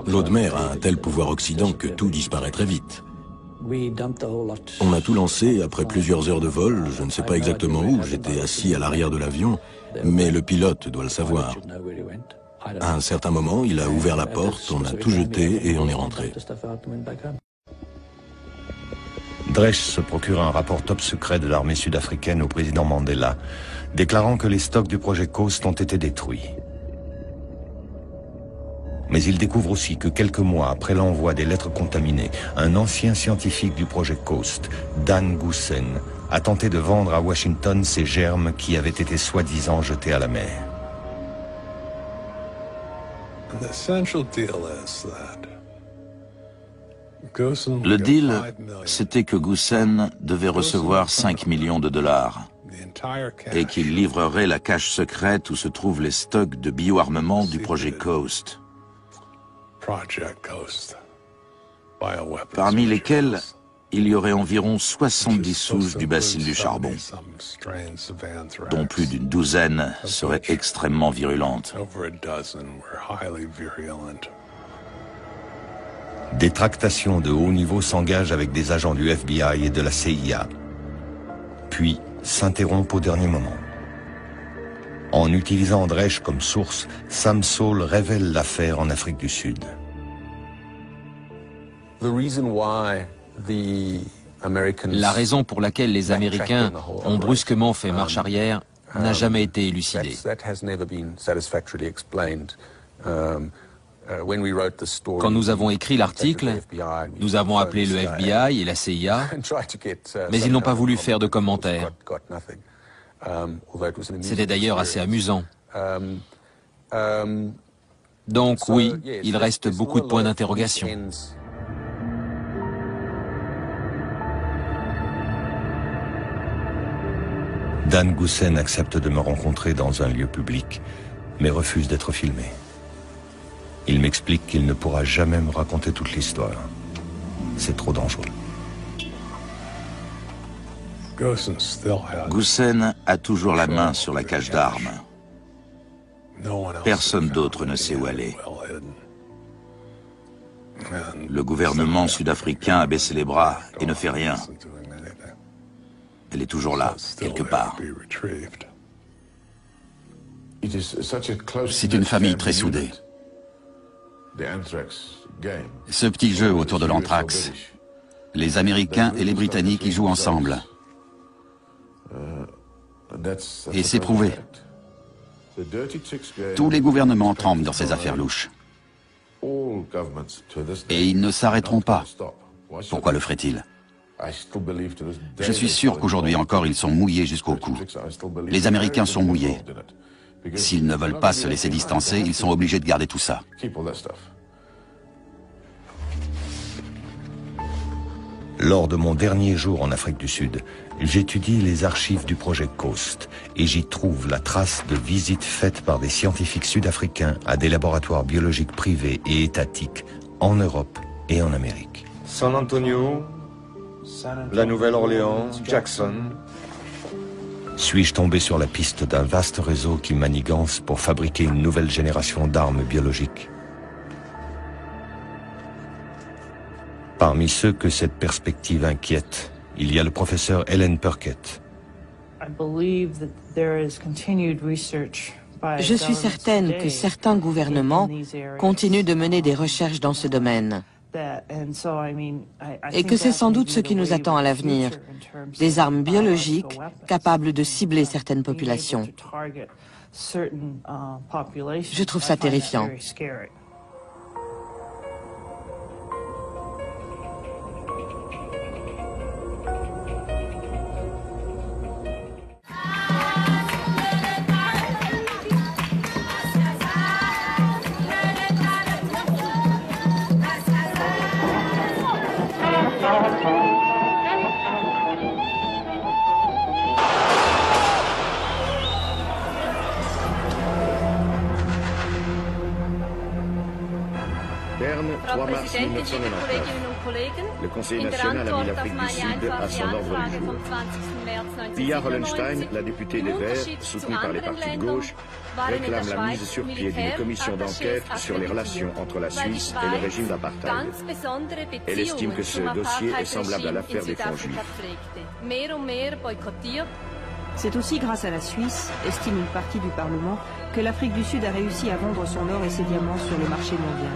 L'eau de mer a un tel pouvoir oxydant que tout disparaît très vite. On a tout lancé après plusieurs heures de vol, je ne sais pas exactement où, j'étais assis à l'arrière de l'avion, mais le pilote doit le savoir. À un certain moment, il a ouvert la porte, on a tout jeté et on est rentré.
Dresch se procure un rapport top secret de l'armée sud-africaine au président Mandela, déclarant que les stocks du projet Coast ont été détruits. Mais il découvre aussi que quelques mois après l'envoi des lettres contaminées, un ancien scientifique du projet Coast, Dan Goosen, a tenté de vendre à Washington ces germes qui avaient été soi-disant jetés à la mer.
Le deal, c'était que Goosen devait recevoir 5 millions de dollars et qu'il livrerait la cache secrète où se trouvent les stocks de bioarmement du projet Coast, parmi lesquels il y aurait environ 70 souches du bacille du charbon, dont plus d'une douzaine seraient extrêmement virulentes.
Des tractations de haut niveau s'engagent avec des agents du FBI et de la CIA, puis s'interrompent au dernier moment. En utilisant Dresch comme source, Sam Saul révèle l'affaire en Afrique du Sud.
La raison pour laquelle les Américains ont brusquement fait marche arrière n'a jamais été élucidée. Quand nous avons écrit l'article, nous avons appelé le FBI et la CIA, mais ils n'ont pas voulu faire de commentaires. C'était d'ailleurs assez amusant. Donc oui, il reste beaucoup de points d'interrogation.
Dan Goosen accepte de me rencontrer dans un lieu public, mais refuse d'être filmé. Il m'explique qu'il ne pourra jamais me raconter toute l'histoire. C'est trop dangereux.
Goosen a toujours la main sur la cache d'armes. Personne d'autre ne sait où elle est. Le gouvernement sud-africain a baissé les bras et ne fait rien. Elle est toujours là, quelque part.
C'est une famille très soudée. Ce petit jeu autour de l'anthrax, les Américains et les Britanniques y jouent ensemble. Et c'est prouvé. Tous les gouvernements tremblent dans ces affaires louches. Et ils ne s'arrêteront pas. Pourquoi le feraient-ils? Je suis sûr qu'aujourd'hui encore, ils sont mouillés jusqu'au cou. Les Américains sont mouillés. S'ils ne veulent pas se laisser distancer, ils sont obligés de garder tout ça.
Lors de mon dernier jour en Afrique du Sud, j'étudie les archives du projet Coast et j'y trouve la trace de visites faites par des scientifiques sud-africains à des laboratoires biologiques privés et étatiques en Europe et en Amérique.
San Antonio, la Nouvelle-Orléans, Jackson.
Suis-je tombé sur la piste d'un vaste réseau qui manigance pour fabriquer une nouvelle génération d'armes biologiques? Parmi ceux que cette perspective inquiète, il y a le professeur Helen Perkett.
Je suis certaine que certains gouvernements continuent de mener des recherches dans ce domaine. Et que c'est sans doute ce qui nous attend à l'avenir, des armes biologiques capables de cibler certaines populations. Je trouve ça terrifiant.
Berne, 3 mars 1999. Le Conseil national a mis l'Afrique du Sud à son ordre du jour. Pia Hollenstein, la députée des Verts, soutenue par les partis de gauche, réclame la mise sur pied d'une commission d'enquête sur les relations entre la Suisse et le régime d'apartheid. Elle estime que ce dossier est semblable à l'affaire des fonds juifs.
C'est aussi grâce à la Suisse, estime une partie du Parlement, que l'Afrique du Sud a réussi à vendre son or et ses diamants sur le marché mondial.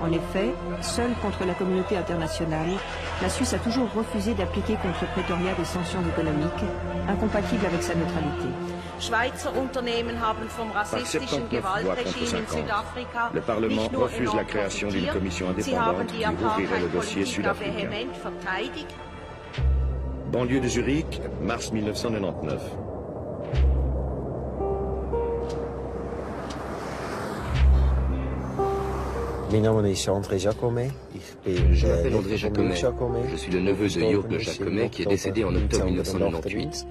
En effet, seule contre la communauté internationale, la Suisse a toujours refusé d'appliquer contre Pretoria des sanctions économiques, incompatibles avec sa neutralité.
Par 79 voix contre 50, le Parlement refuse la création d'une commission indépendante qui ouvrirait le dossier sud-africain. Banlieue de Zurich, mars 1999.
Je m'appelle André Jacomet. Je suis le neveu de Jürg Jacomet qui est décédé en octobre 1998.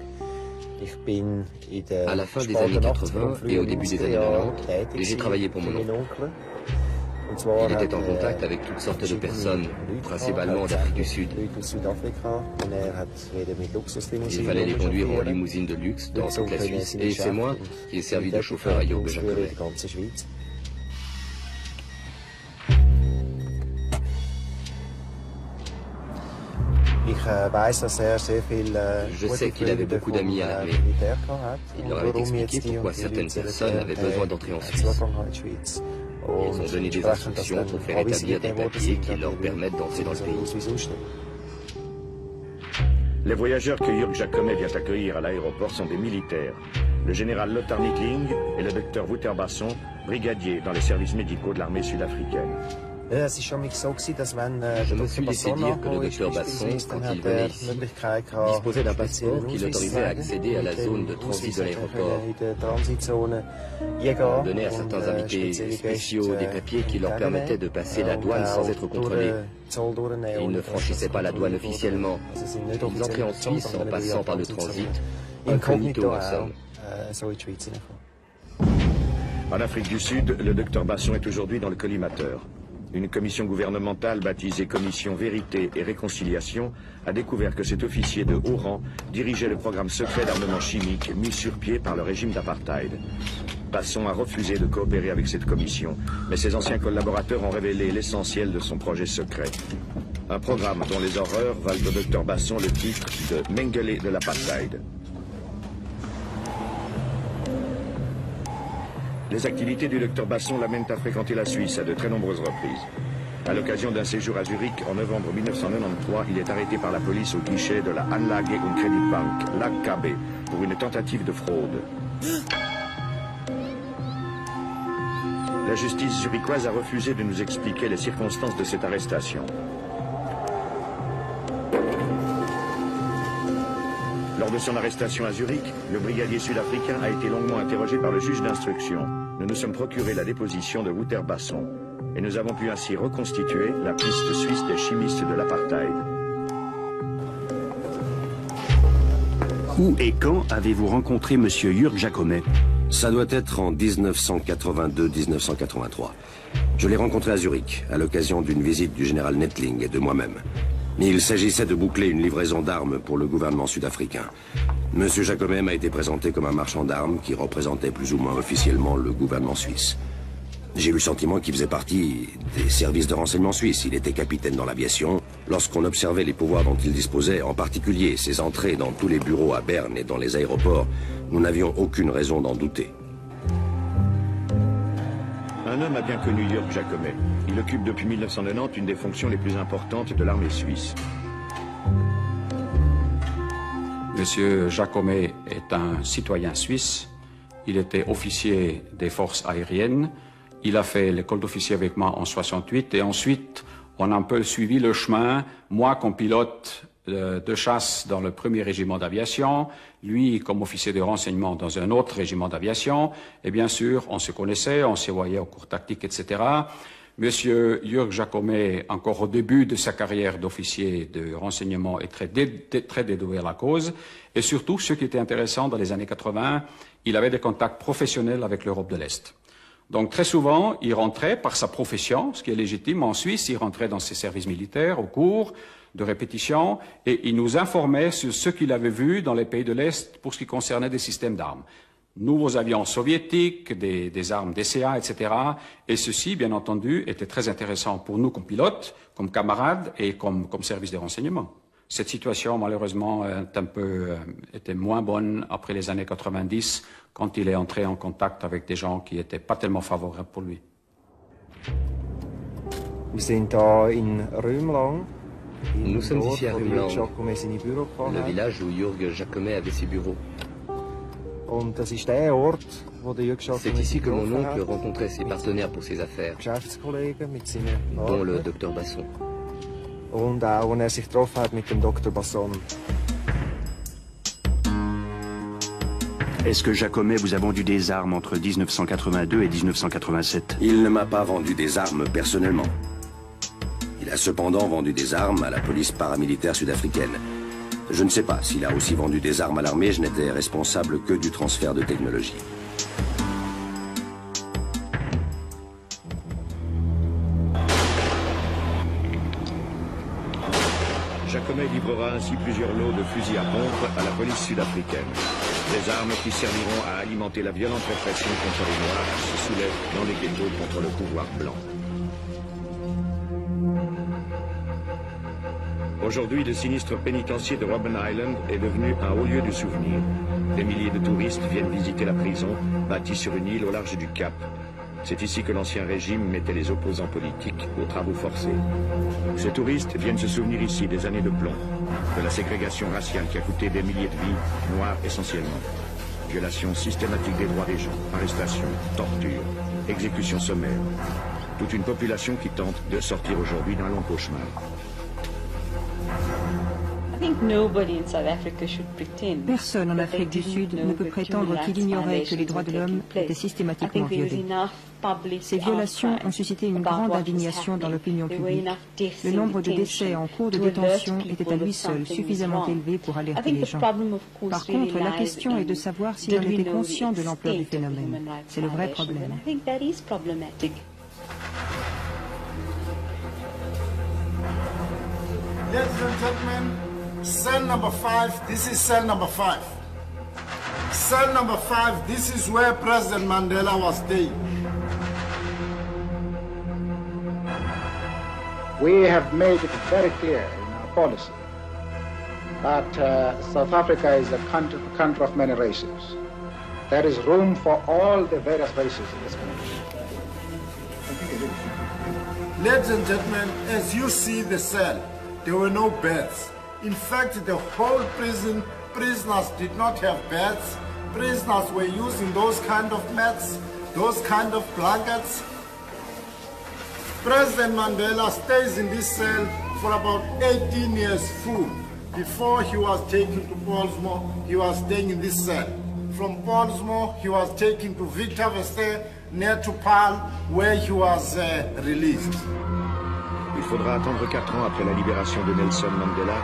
À la fin des années 80 et au début des années 90, j'ai travaillé pour mon oncle. Il était en contact avec toutes sortes de personnes, principalement d'Afrique du Sud. Il fallait les conduire en limousine de luxe dans toute la Suisse, et c'est moi qui ai servi de chauffeur à Jürg Jacomet. Je sais qu'il avait beaucoup d'amis à l'armée. Il leur avait expliqué pourquoi certaines personnes avaient besoin d'entrer en Suisse. Ils ont donné des instructions pour faire établir des papiers qui leur permettent d'entrer dans le pays.
Les voyageurs que Jürg Jacomet vient accueillir à l'aéroport sont des militaires. Le général Lothar Nickling et le docteur Wouter Basson, brigadiers dans les services médicaux de l'armée sud-africaine.
Je me suis laissé dire que le docteur Basson, quand il venait ici, disposait d'un passeport qui l'autorisait à accéder à la zone de transit de l'aéroport. On donnait à certains invités spéciaux des papiers qui leur permettaient de passer la douane sans être contrôlés. Ils ne franchissaient pas la douane officiellement. Ils entraient en Suisse en passant par le transit, incognito en somme.
En Afrique du Sud, le docteur Basson est aujourd'hui dans le collimateur. Une commission gouvernementale baptisée Commission Vérité et Réconciliation a découvert que cet officier de haut rang dirigeait le programme secret d'armement chimique mis sur pied par le régime d'apartheid. Basson a refusé de coopérer avec cette commission, mais ses anciens collaborateurs ont révélé l'essentiel de son projet secret. Un programme dont les horreurs valent au docteur Basson le titre de Mengele de l'apartheid. Les activités du docteur Basson l'amènent à fréquenter la Suisse à de très nombreuses reprises. À l'occasion d'un séjour à Zurich en novembre 1993, il est arrêté par la police au guichet de la Anlage und Kreditbank, l'AKB, pour une tentative de fraude. La justice zurichoise a refusé de nous expliquer les circonstances de cette arrestation. Lors de son arrestation à Zurich, le brigadier sud-africain a été longuement interrogé par le juge d'instruction. Nous nous sommes procuré la déposition de Wouter Basson et nous avons pu ainsi reconstituer la piste suisse des chimistes de l'apartheid.
Où et quand avez-vous rencontré M. Jürg Jacomet?
Ça doit être en 1982-1983. Je l'ai rencontré à Zurich, à l'occasion d'une visite du général Nettling et de moi-même. Il s'agissait de boucler une livraison d'armes pour le gouvernement sud-africain. Monsieur Jacomet m'a été présenté comme un marchand d'armes qui représentait plus ou moins officiellement le gouvernement suisse. J'ai eu le sentiment qu'il faisait partie des services de renseignement suisses. Il était capitaine dans l'aviation. Lorsqu'on observait les pouvoirs dont il disposait, en particulier ses entrées dans tous les bureaux à Berne et dans les aéroports, nous n'avions aucune raison d'en douter.
jeune homme a bien connu Jürg Jacomet. Il occupe depuis 1990 une des fonctions les plus importantes de l'armée suisse.
Monsieur Jacomet est un citoyen suisse. Il était officier des forces aériennes. Il a fait l'école d'officier avec moi en 68 et ensuite on a un peu suivi le chemin, moi comme pilote de chasse dans le 1er régiment d'aviation, lui comme officier de renseignement dans un autre régiment d'aviation, et bien sûr on se connaissait, on se voyait au cours tactique, etc. Monsieur Jürg Jacomet, encore au début de sa carrière d'officier de renseignement, est très dévoué à la cause, et surtout, ce qui était intéressant dans les années 80, il avait des contacts professionnels avec l'Europe de l'Est. Donc très souvent, il rentrait par sa profession, ce qui est légitime. En Suisse, il rentrait dans ses services militaires au cours de répétition et il nous informait sur ce qu'il avait vu dans les pays de l'Est pour ce qui concernait des systèmes d'armes. Nouveaux avions soviétiques, des armes DCA, etc. Et ceci, bien entendu, était très intéressant pour nous comme pilotes, comme camarades et comme service de renseignement. Cette situation, malheureusement, était moins bonne après les années 90, quand il est entré en contact avec des gens qui n'étaient pas tellement favorables pour lui.
Nous sommes ici à Rümlang, le village où Jürg Jacomet avait ses bureaux. C'est ici que mon oncle rencontrait ses partenaires pour ses affaires, dont le docteur Basson.
Est-ce que Jacomet vous a vendu des armes entre 1982 et 1987?
Il ne m'a pas vendu des armes personnellement. Il a cependant vendu des armes à la police paramilitaire sud-africaine. Je ne sais pas s'il a aussi vendu des armes à l'armée, je n'étais responsable que du transfert de technologie.
Jacomet livrera ainsi plusieurs lots de fusils à pompe à la police sud-africaine. Des armes qui serviront à alimenter la violente répression contre les Noirs qui se soulèvent dans les ghettos contre le pouvoir blanc. Aujourd'hui, le sinistre pénitencier de Robben Island est devenu un haut lieu de souvenir. Des milliers de touristes viennent visiter la prison, bâtie sur une île au large du Cap. C'est ici que l'ancien régime mettait les opposants politiques aux travaux forcés. Ces touristes viennent se souvenir ici des années de plomb, de la ségrégation raciale qui a coûté des milliers de vies, noires essentiellement. Violation systématique des droits des gens, arrestations, torture, exécutions sommaires. Toute une population qui tente de sortir aujourd'hui d'un long cauchemar.
Personne en Afrique du Sud ne peut prétendre qu'il ignorait que les droits de l'homme étaient systématiquement violés. Ces violations ont suscité une grande indignation dans l'opinion publique. Le nombre de décès en cours de détention était à lui seul suffisamment élevé pour alerter les gens. Par contre, la question est de savoir si l'on était conscient de l'ampleur du phénomène. C'est le vrai problème.
Ladies and gentlemen, cell number 5, this is cell number 5. Cell number 5, this is where President Mandela was staying.
We have made it very clear in our policy that South Africa is a country of many races. There is room for all the various races in this country.
Ladies and gentlemen, as you see the cell, there were no beds. In fact, the whole prison, prisoners did not have beds. Prisoners were using those kind of mats, those kind of blankets. President Mandela stays in this cell for about 18 years full. Before he was taken to Portsmouth, he was staying in this cell. From Portsmouth, he was taken to Victor Verster, near to Paarl, where he was released.
Il faudra attendre 4 ans après la libération de Nelson Mandela,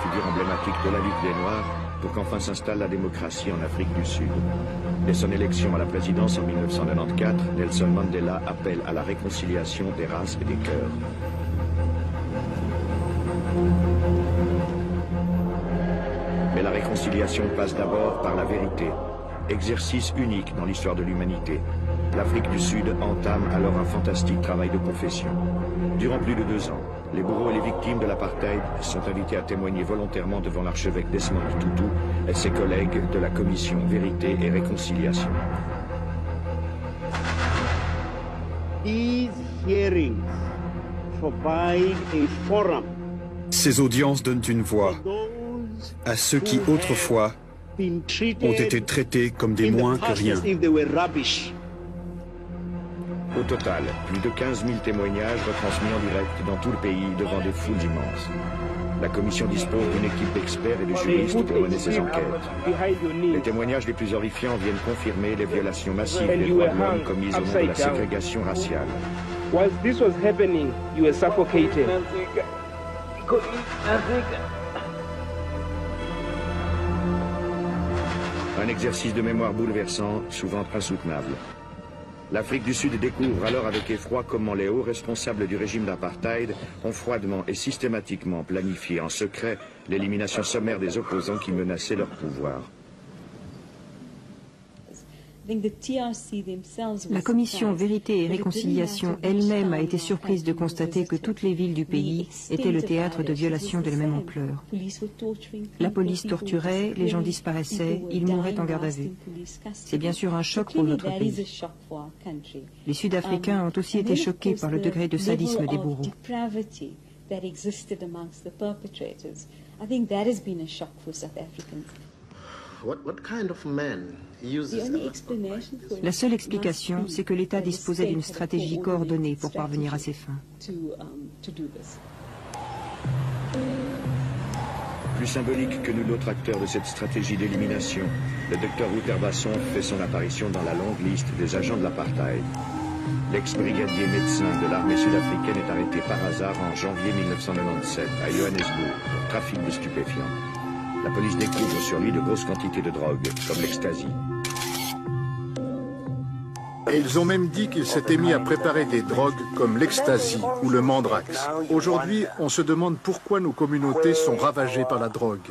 figure emblématique de la lutte des Noirs, pour qu'enfin s'installe la démocratie en Afrique du Sud. Dès son élection à la présidence en 1994, Nelson Mandela appelle à la réconciliation des races et des cœurs. Mais la réconciliation passe d'abord par la vérité, exercice unique dans l'histoire de l'humanité. L'Afrique du Sud entame alors un fantastique travail de confession. Durant plus de 2 ans, les bourreaux et les victimes de l'apartheid sont invités à témoigner volontairement devant l'archevêque Desmond Tutu et ses collègues de la commission Vérité et Réconciliation.
Ces audiences donnent une voix à ceux qui, autrefois, ont été traités comme des moins que rien.
Au total, plus de 15 000 témoignages retransmis en direct dans tout le pays devant des foules immenses. La commission dispose d'une équipe d'experts et de juristes pour mener ces enquêtes. Les témoignages les plus horrifiants viennent confirmer les violations massives des droits de l'homme commises au nom de la ségrégation raciale.
While this was happening, you were suffocated.
Un exercice de mémoire bouleversant, souvent insoutenable. L'Afrique du Sud découvre alors avec effroi comment les hauts responsables du régime d'apartheid ont froidement et systématiquement planifié en secret l'élimination sommaire des opposants qui menaçaient leur pouvoir.
La commission Vérité et Réconciliation elle-même a été surprise de constater que toutes les villes du pays étaient le théâtre de violations de la même ampleur. La police torturait, les gens disparaissaient, ils mouraient en garde à vue. C'est bien sûr un choc pour notre pays. Les Sud-Africains ont aussi été choqués par le degré de sadisme des bourreaux. La seule explication, c'est que l'État disposait d'une stratégie coordonnée pour parvenir à ses fins.
Plus symbolique que nul autre acteur de cette stratégie d'élimination, le docteur Wouter Basson fait son apparition dans la longue liste des agents de l'apartheid. L'ex-brigadier médecin de l'armée sud-africaine est arrêté par hasard en janvier 1997 à Johannesburg pour trafic de stupéfiants. La police découvre sur lui de grosses quantités de drogue, comme l'ecstasy.
Et ils ont même dit qu'ils s'étaient mis à préparer des drogues comme l'ecstasy ou le mandrax. Aujourd'hui, on se demande pourquoi nos communautés sont ravagées par la drogue.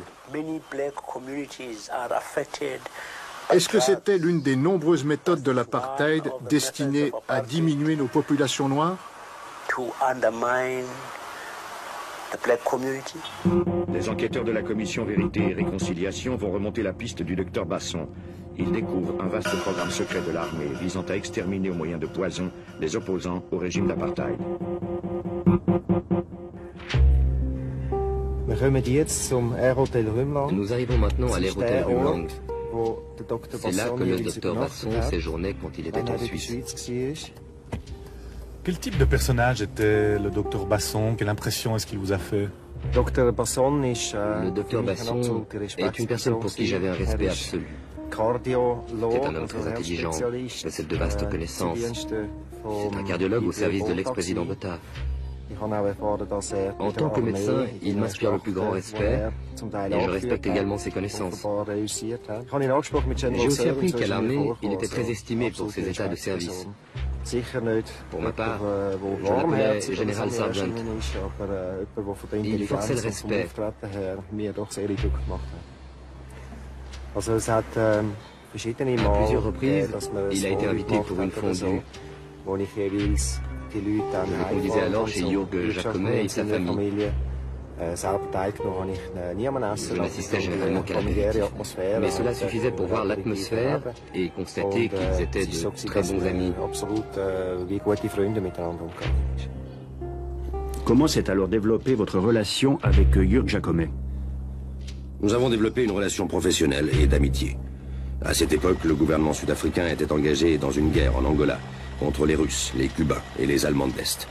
Est-ce que c'était l'une des nombreuses méthodes de l'apartheid destinées à diminuer nos populations noires ?
Les enquêteurs de la commission Vérité et Réconciliation vont remonter la piste du docteur Basson. Ils découvrent un vaste programme secret de l'armée visant à exterminer au moyen de poison les opposants au régime d'apartheid.
Nous arrivons maintenant à l'Air Hotel Rumlang. C'est là que le docteur Basson séjournait quand il était en Suisse.
Quel type de personnage était le docteur Basson? Quelle impression est-ce qu'il vous a fait?
Le docteur Basson est une personne pour qui j'avais un respect absolu. C'est un homme très intelligent, possède de vastes connaissances. C'est un cardiologue au service de l'ex-président Botha. En tant que médecin, il m'inspire le plus grand respect et je respecte également ses connaissances. J'ai aussi appris qu'à l'armée, il était très estimé pour ses états de service. Pour ma part, je l'appelais Général Sargent. Il forçait le respect. À plusieurs reprises, il a été invité pour une fondue. Je conduisais alors chez Jürg Jacomet et sa famille. Je n'assistais généralement qu'à l'apéritif, mais cela suffisait pour voir l'atmosphère et constater qu'ils étaient de très bons amis.
Comment s'est alors développée votre relation avec Jürg Jacomet?
Nous avons développé une relation professionnelle et d'amitié. À cette époque, le gouvernement sud-africain était engagé dans une guerre en Angola contre les Russes, les Cubains et les Allemands de l'Est.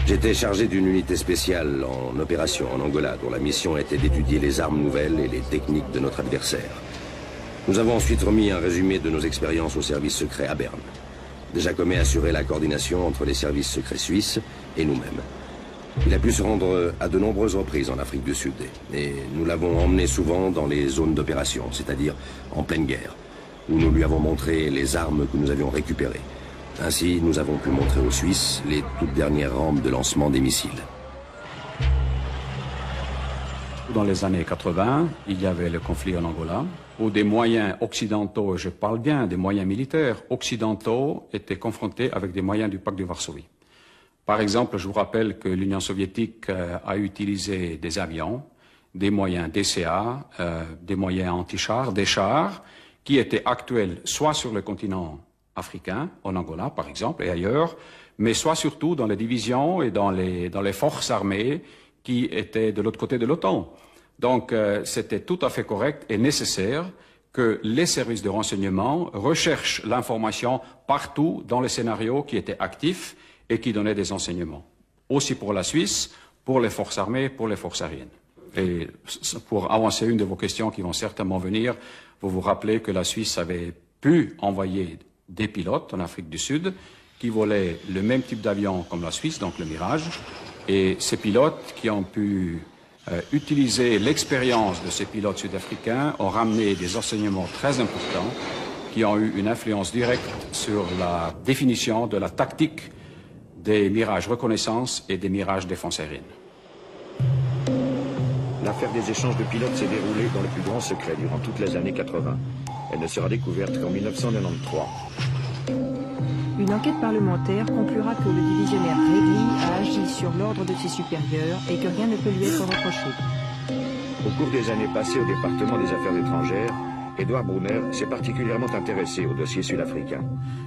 J'étais chargé d'une unité spéciale en opération en Angola dont la mission était d'étudier les armes nouvelles et les techniques de notre adversaire. Nous avons ensuite remis un résumé de nos expériences au service secret à Berne. Jacomet assurait la coordination entre les services secrets suisses et nous-mêmes. Il a pu se rendre à de nombreuses reprises en Afrique du Sud et nous l'avons emmené souvent dans les zones d'opération, c'est-à-dire en pleine guerre, où nous lui avons montré les armes que nous avions récupérées. Ainsi, nous avons pu montrer aux Suisses les toutes dernières rampes de lancement des missiles.
Dans les années 80, il y avait le conflit en Angola, où des moyens occidentaux, je parle bien des moyens militaires occidentaux, étaient confrontés avec des moyens du pacte de Varsovie. Par exemple, je vous rappelle que l'Union soviétique a utilisé des avions, des moyens DCA, des moyens anti-chars, des chars, qui étaient actuels soit sur le continent africain, en Angola par exemple, et ailleurs, mais soit surtout dans les divisions et dans les forces armées qui étaient de l'autre côté de l'OTAN. Donc c'était tout à fait correct et nécessaire que les services de renseignement recherchent l'information partout dans les scénarios qui étaient actifs et qui donnaient des enseignements. Aussi pour la Suisse, pour les forces armées, pour les forces aériennes. Et pour avancer une de vos questions qui vont certainement venir, vous vous rappelez que la Suisse avait pu envoyer des pilotes en Afrique du Sud qui volaient le même type d'avion comme la Suisse, donc le Mirage, et ces pilotes qui ont pu utiliser l'expérience de ces pilotes sud-africains ont ramené des enseignements très importants qui ont eu une influence directe sur la définition de la tactique des Mirages reconnaissance et des Mirages défense aérienne.
L'affaire des échanges de pilotes s'est déroulée dans le plus grand secret durant toutes les années 80. Elle ne sera découverte qu'en 1993.
Une enquête parlementaire conclura que le divisionnaire Regli a agi sur l'ordre de ses supérieurs et que rien ne peut lui être reproché.
Au cours des années passées au département des affaires étrangères, Edouard Brunner s'est particulièrement intéressé au dossier sud-africain.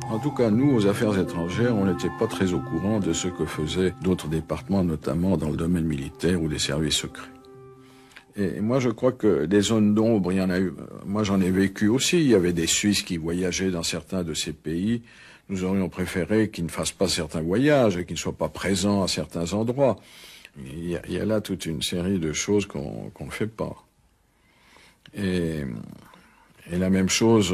En tout cas, nous, aux affaires étrangères, on n'était pas très au courant de ce que faisaient d'autres départements, notamment dans le domaine militaire ou des services secrets. Et moi, je crois que des zones d'ombre, il y en a eu. Moi, j'en ai vécu aussi. Il y avait des Suisses qui voyageaient dans certains de ces pays. Nous aurions préféré qu'ils ne fassent pas certains voyages et qu'ils ne soient pas présents à certains endroits. Il y a là toute une série de choses qu'on ne fait pas. Et la même chose,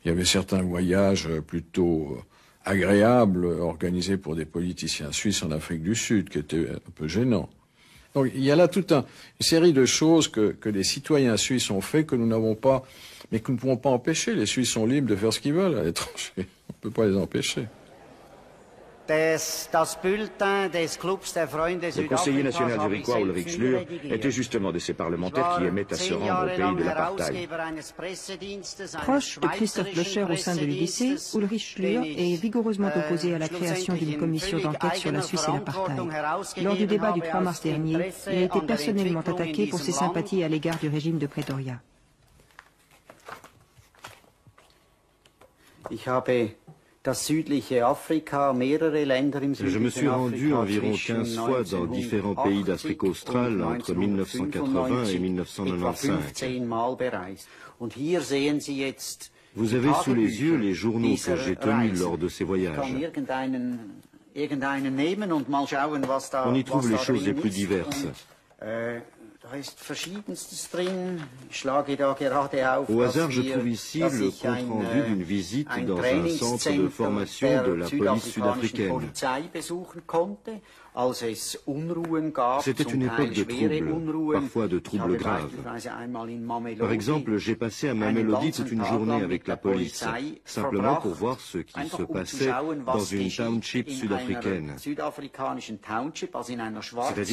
il y avait certains voyages plutôt agréables organisés pour des politiciens suisses en Afrique du Sud qui étaient un peu gênants. Donc il y a là toute une série de choses que les citoyens suisses ont fait que nous n'avons pas, mais que nous ne pouvons pas empêcher. Les Suisses sont libres de faire ce qu'ils veulent à l'étranger. On ne peut pas les empêcher.
Le conseiller national zurichois Ulrich Schlür était justement de ces parlementaires qui aimaient à se rendre au pays de l'apartheid.
Proche de Christoph Blocher au sein de l'UDC, Ulrich Schlür est vigoureusement opposé à la création d'une commission d'enquête sur la Suisse et l'apartheid. Lors du débat du 3 mars dernier, il a été personnellement attaqué pour ses sympathies à l'égard du régime de Pretoria.
Je me suis rendu environ 15 fois dans différents pays d'Afrique australe entre 1980 et 1995. Vous avez sous les yeux les journaux que j'ai tenus lors de ces voyages. On y trouve les choses les plus diverses. Au hasard, je trouve ici le compte-rendu d'une visite dans un centre de formation de la police sud-africaine. C'était une époque de troubles, parfois de troubles graves. Par exemple, j'ai passé à Mamelodi toute une journée avec la police, simplement pour voir ce qui se passait dans une township sud-africaine, c'est-à-dire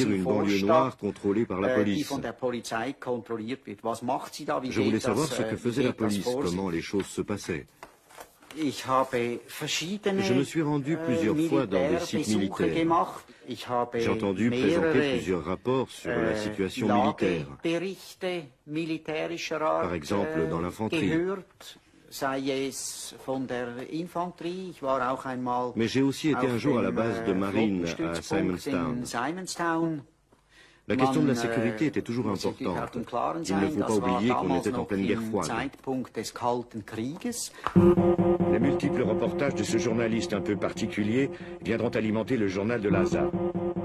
une banlieue noire contrôlée par la police. Je voulais savoir ce que faisait la police, comment les choses se passaient. Je me suis rendu plusieurs fois dans des sites militaires. J'ai entendu présenter plusieurs rapports sur la situation militaire. Par exemple, dans l'infanterie. Mais j'ai aussi été un jour à la base de marine à Simonstown. La question de la sécurité était toujours importante. Il ne faut pas oublier qu'on était en pleine guerre froide.
Les multiples reportages de ce journaliste un peu particulier viendront alimenter le journal de l'ASA.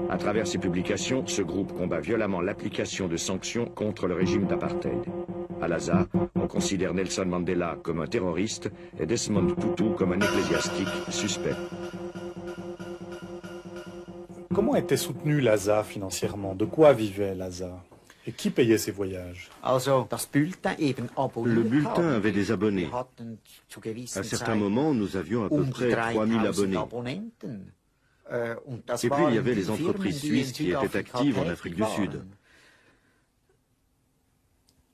À travers ses publications, ce groupe combat violemment l'application de sanctions contre le régime d'apartheid. À l'ASA, on considère Nelson Mandela comme un terroriste et Desmond Tutu comme un ecclésiastique suspect.
Comment était soutenu l'ASA financièrement? De quoi vivait l'ASA? Et qui payait ses voyages?
Le bulletin avait des abonnés. À certains moments, nous avions à peu près 3000 abonnés. Et puis, il y avait les entreprises suisses qui étaient actives en Afrique du Sud.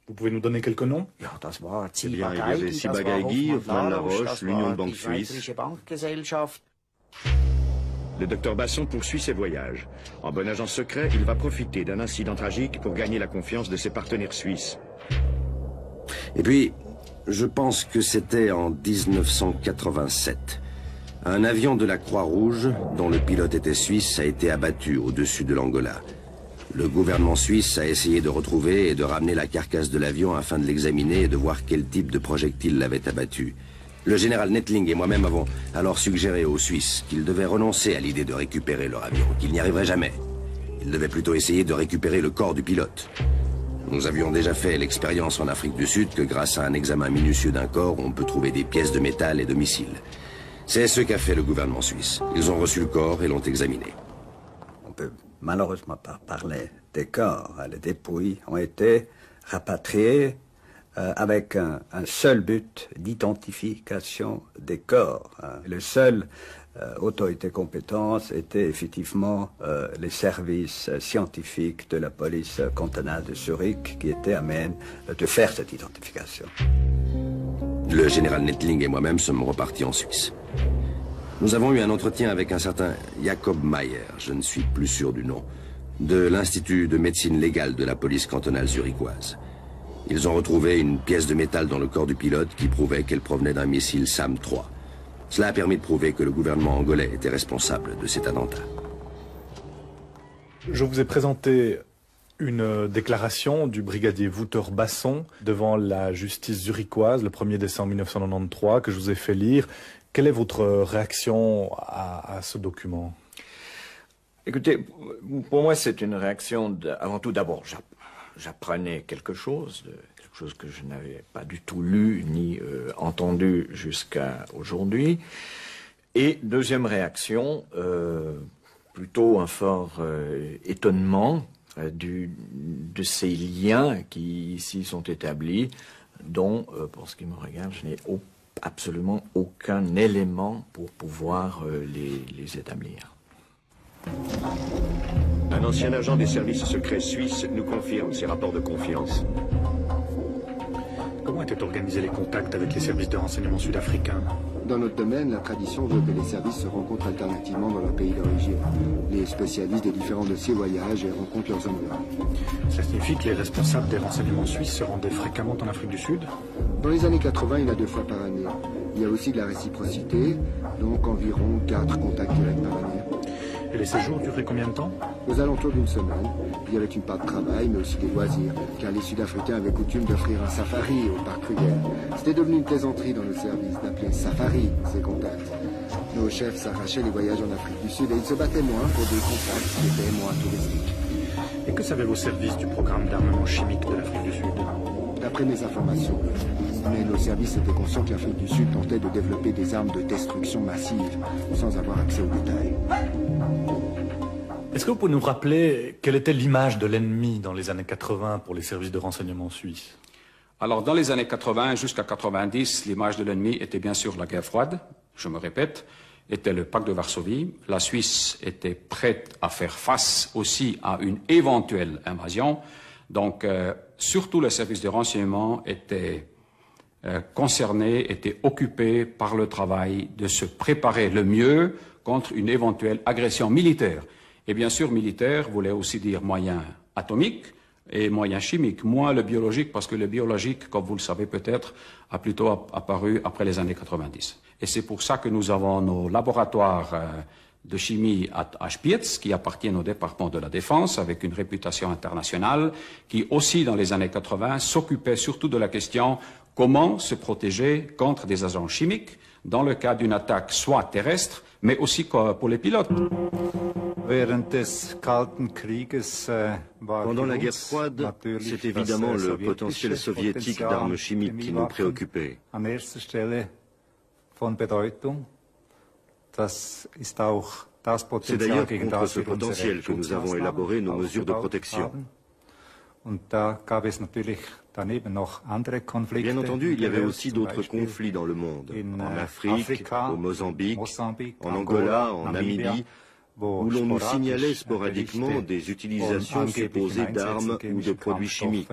Vous pouvez nous donner quelques noms?
Eh bien, il y avait Sibagaigi, Hoffmann La Roche, l'Union de banque suisse.
Le docteur Basson poursuit ses voyages. En bon agent secret, il va profiter d'un incident tragique pour gagner la confiance de ses partenaires suisses.
Et puis, je pense que c'était en 1987. Un avion de la Croix-Rouge, dont le pilote était suisse, a été abattu au-dessus de l'Angola. Le gouvernement suisse a essayé de retrouver et de ramener la carcasse de l'avion afin de l'examiner et de voir quel type de projectile l'avait abattu. Le général Nettling et moi-même avons alors suggéré aux Suisses qu'ils devaient renoncer à l'idée de récupérer leur avion, qu'ils n'y arriveraient jamais. Ils devaient plutôt essayer de récupérer le corps du pilote. Nous avions déjà fait l'expérience en Afrique du Sud que grâce à un examen minutieux d'un corps, on peut trouver des pièces de métal et de missiles. C'est ce qu'a fait le gouvernement suisse. Ils ont reçu le corps et l'ont examiné.
On peut malheureusement pas parler des corps. Les dépouilles ont été rapatriées avec un seul but d'identification des corps. Le seul autorité compétente était effectivement les services scientifiques de la police cantonale de Zurich qui étaient à même de faire cette identification.
Le général Nettling et moi-même sommes repartis en Suisse. Nous avons eu un entretien avec un certain Jacob Mayer, je ne suis plus sûr du nom, de l'Institut de médecine légale de la police cantonale zurichoise. Ils ont retrouvé une pièce de métal dans le corps du pilote qui prouvait qu'elle provenait d'un missile SAM-3. Cela a permis de prouver que le gouvernement angolais était responsable de cet attentat.
Je vous ai présenté une déclaration du brigadier Wouter Basson devant la justice zurichoise le 1er décembre 1993 que je vous ai fait lire. Quelle est votre réaction à ce document?
Écoutez, pour moi c'est une réaction avant tout d'abord, j'apprenais quelque chose que je n'avais pas du tout lu ni entendu jusqu'à aujourd'hui. Et deuxième réaction, plutôt un fort étonnement de ces liens qui ici sont établis, dont, pour ce qui me regarde, je n'ai absolument aucun élément pour pouvoir les établir.
Un ancien agent des services secrets suisses nous confirme ces rapports de confiance.
Comment étaient organisés les contacts avec les services de renseignement sud-africains?
Dans notre domaine, la tradition veut que les services se rencontrent alternativement dans leur pays d'origine. Les spécialistes des différents dossiers voyagent et rencontrent leurs homologues.
Cela signifie que les responsables des renseignements suisses se rendaient fréquemment en Afrique du Sud?
Dans les années 80, il y en a 2 fois par année. Il y a aussi de la réciprocité, donc environ 4 contacts directs par année.
Et les séjours duraient combien de temps?
Aux alentours d'une semaine. Il y avait une part de travail, mais aussi des loisirs, car les Sud-Africains avaient coutume d'offrir un safari au parc Kruger. C'était devenu une plaisanterie dans le service d'appeler safari ces contacts. Nos chefs s'arrachaient les voyages en Afrique du Sud et ils se battaient moins pour des contacts qui étaient moins touristiques.
Et que savaient vos services du programme d'armement chimique de l'Afrique du Sud?
D'après mes informations, mais nos services étaient conscients que l'Afrique du Sud tentait de développer des armes de destruction massive, sans avoir accès aux détails.
Est-ce que vous pouvez nous rappeler quelle était l'image de l'ennemi dans les années 80 pour les services de renseignement suisses?
Alors, dans les années 80 jusqu'à 90, l'image de l'ennemi était bien sûr la guerre froide, je me répète, était le pacte de Varsovie. La Suisse était prête à faire face aussi à une éventuelle invasion. Donc, surtout les services de renseignement étaient concernés, étaient occupés par le travail de se préparer le mieux contre une éventuelle agression militaire. Et bien sûr, militaire voulait aussi dire moyens atomiques et moyens chimiques, moins le biologique, parce que le biologique, comme vous le savez peut-être, a plutôt apparu après les années 90. Et c'est pour ça que nous avons nos laboratoires de chimie à Spiez, qui appartiennent au département de la Défense, avec une réputation internationale, qui aussi, dans les années 80, s'occupait surtout de la question comment se protéger contre des agents chimiques dans le cas d'une attaque soit terrestre, mais aussi pour les pilotes.
Pendant la guerre froide, c'est évidemment le potentiel soviétique d'armes chimiques qui nous préoccupait. C'est d'ailleurs contre ce potentiel que nous avons élaboré nos mesures de protection. Bien entendu, il y avait aussi d'autres conflits dans le monde, en Afrique, au Mozambique, en Angola, en Namibie, où l'on nous signalait sporadiquement des utilisations supposées d'armes ou de produits chimiques,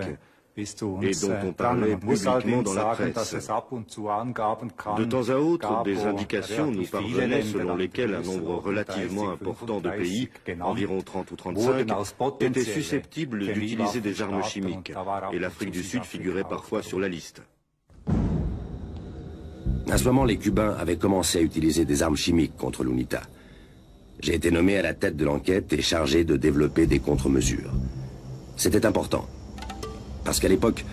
et dont on parlait publiquement dans la presse. De temps à autre, des indications nous parvenaient selon lesquelles un nombre relativement important de pays, environ 30 ou 35, étaient susceptibles d'utiliser des armes chimiques, et l'Afrique du Sud figurait parfois sur la liste.
À ce moment, les Cubains avaient commencé à utiliser des armes chimiques contre l'UNITA. J'ai été nommé à la tête de l'enquête et chargé de développer des contre-mesures. C'était important, parce qu'à l'époque,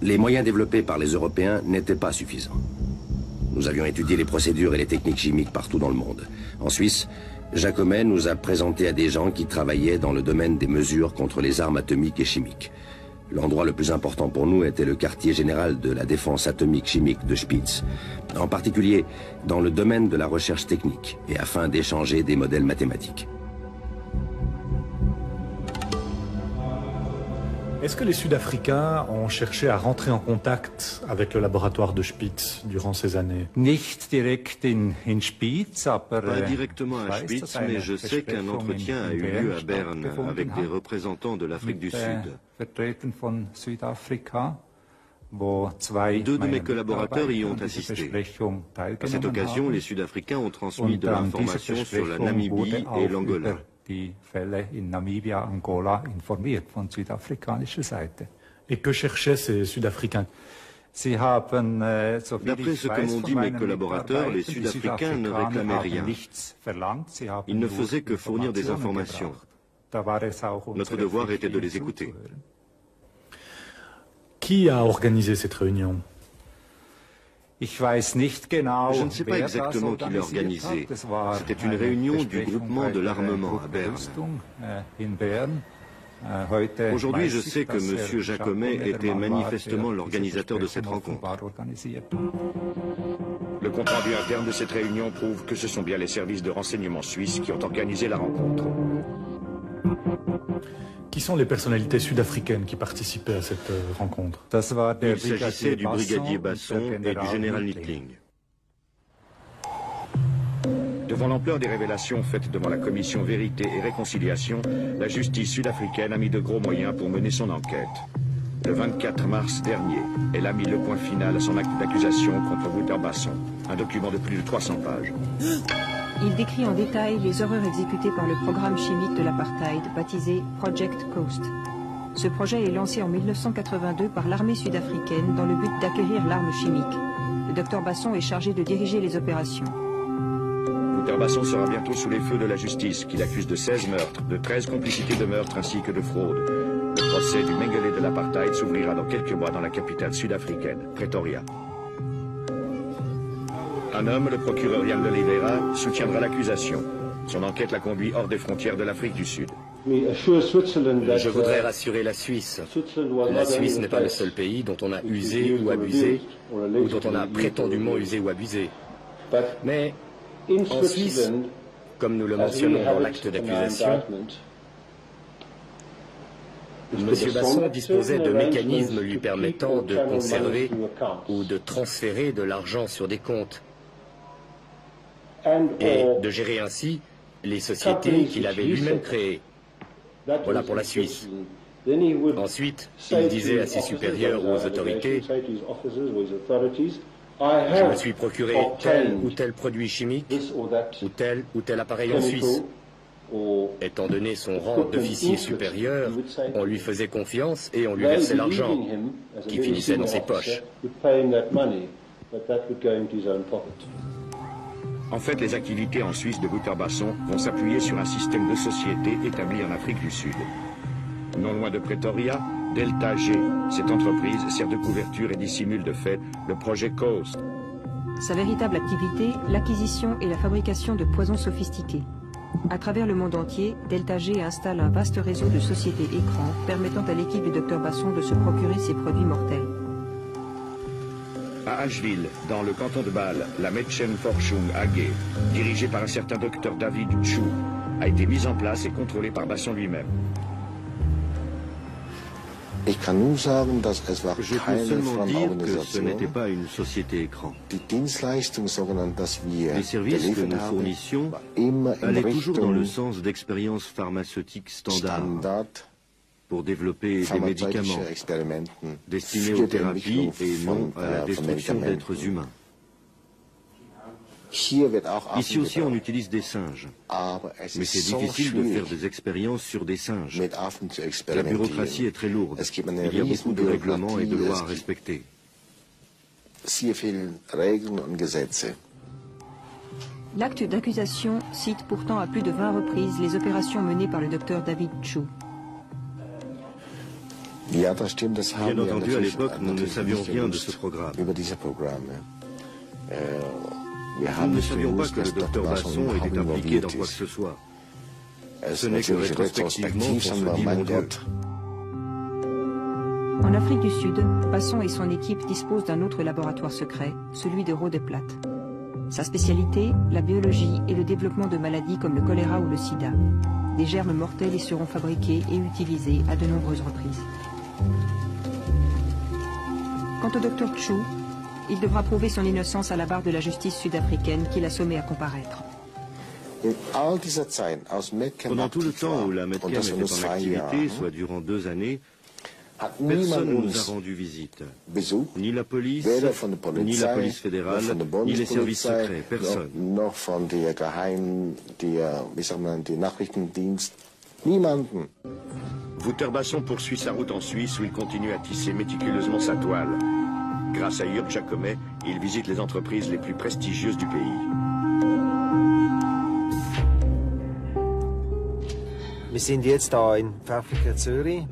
les moyens développés par les Européens n'étaient pas suffisants. Nous avions étudié les procédures et les techniques chimiques partout dans le monde. En Suisse, Jacomet nous a présenté à des gens qui travaillaient dans le domaine des mesures contre les armes atomiques et chimiques. L'endroit le plus important pour nous était le quartier général de la défense atomique chimique de Spitz, en particulier dans le domaine de la recherche technique et afin d'échanger des modèles mathématiques.
Est-ce que les Sud-Africains ont cherché à rentrer en contact avec le laboratoire de Spitz durant ces années?
Pas directement à Spitz, mais je sais qu'un entretien a eu lieu à Berne avec des représentants de l'Afrique du Sud. Deux de mes collaborateurs y ont assisté. À cette occasion, les Sud-Africains ont transmis de l'information sur la Namibie et l'Angola.
Et que cherchaient ces Sud-Africains?
D'après ce que m'ont dit mes collaborateurs, les Sud-Africains ne réclamaient rien. Ils ne faisaient que fournir des informations. Notre devoir était de les écouter.
Qui a organisé cette réunion?
Je ne sais pas exactement qui l'a organisé. C'était une réunion du groupement de l'armement à Berne. Aujourd'hui, je sais que M. Jacomet était manifestement l'organisateur de cette rencontre.
Le compte-rendu interne de cette réunion prouve que ce sont bien les services de renseignement suisses qui ont organisé la rencontre.
Qui sont les personnalités sud-africaines qui participaient à cette rencontre?
Il s'agissait du brigadier Basson et du général Nitling.
Devant l'ampleur des révélations faites devant la commission Vérité et Réconciliation, la justice sud-africaine a mis de gros moyens pour mener son enquête. Le 24 mars dernier, elle a mis le point final à son acte d'accusation contre Wouter Basson, un document de plus de 300 pages.
Il décrit en détail les horreurs exécutées par le programme chimique de l'apartheid, baptisé Project Coast. Ce projet est lancé en 1982 par l'armée sud-africaine dans le but d'acquérir l'arme chimique. Le docteur Basson est chargé de diriger les opérations.
Wouter Basson sera bientôt sous les feux de la justice, qui l'accuse de 16 meurtres, de 13 complicités de meurtres ainsi que de fraude. Le procès du Mengele de l'apartheid s'ouvrira dans quelques mois dans la capitale sud-africaine, Pretoria. Un homme, le procureur Jan de Oliveira, soutiendra l'accusation. Son enquête l'a conduit hors des frontières de l'Afrique du Sud.
Je voudrais rassurer la Suisse. La Suisse n'est pas le seul pays dont on a usé ou abusé, ou dont on a prétendument usé ou abusé. Mais en Suisse, comme nous le mentionnons dans l'acte d'accusation, M. Basson disposait de mécanismes lui permettant de conserver ou de transférer de l'argent sur des comptes et de gérer ainsi les sociétés qu'il avait lui-même créées. Voilà pour la Suisse. Ensuite, il disait à ses supérieurs ou aux autorités: je me suis procuré tel ou tel produit chimique ou tel appareil en Suisse. Étant donné son rang d'officier supérieur, on lui faisait confiance et on lui versait l'argent qui finissait dans ses poches.
En fait, les activités en Suisse de Wouter Basson vont s'appuyer sur un système de société établi en Afrique du Sud. Non loin de Pretoria, Delta G, cette entreprise sert de couverture et dissimule de fait le projet Coast.
Sa véritable activité, l'acquisition et la fabrication de poisons sophistiqués. À travers le monde entier, Delta G installe un vaste réseau de sociétés écrans permettant à l'équipe du Dr Basson de se procurer ces produits mortels.
À Asheville, dans le canton de Bâle, la Mädchenforschung AG, dirigée par un certain Dr David Chu, a été mise en place et contrôlée par Basson lui-même.
Je peux seulement dire que ce n'était pas une société écran. Les services que nous fournissions allaient toujours dans le sens d'expériences pharmaceutiques standards pour développer des médicaments destinés aux thérapies et non à la destruction d'êtres humains. Ici aussi, on utilise des singes. Mais c'est difficile de faire des expériences sur des singes. La bureaucratie est très lourde. Il y a beaucoup de règlements et de lois à respecter.
sehr vielen Regeln und Gesetze.
L'acte d'accusation cite pourtant à plus de 20 reprises les opérations menées par le docteur David Chu.
Ja, das stimmt, das haben
Bien entendu, à l'époque, nous ne savions rien de ce programme.
Über diese Programme.
Nous ne savions pas que le docteur Basson était impliqué dans quoi que ce soit. Ce n'est que rétrospectivement qu'on se dit, mon Dieu.
En Afrique du Sud, Basson et son équipe disposent d'un autre laboratoire secret, celui de Rodeplat. Sa spécialité, la biologie et le développement de maladies comme le choléra ou le sida. Des germes mortels y seront fabriqués et utilisés à de nombreuses reprises. Quant au docteur Chu, il devra prouver son innocence à la barre de la justice sud-africaine qui l'a sommé à comparaître.
Pendant tout le temps où la Medchem était en activité, soit durant 2 années, personne ne nous a rendu visite. Ni la police, ni la police fédérale, ni les services secrets, personne.
Wouter Basson poursuit sa route en Suisse où il continue à tisser méticuleusement sa toile. Grâce à Jürg Jacomet, il visite les entreprises les plus prestigieuses du pays.
Nous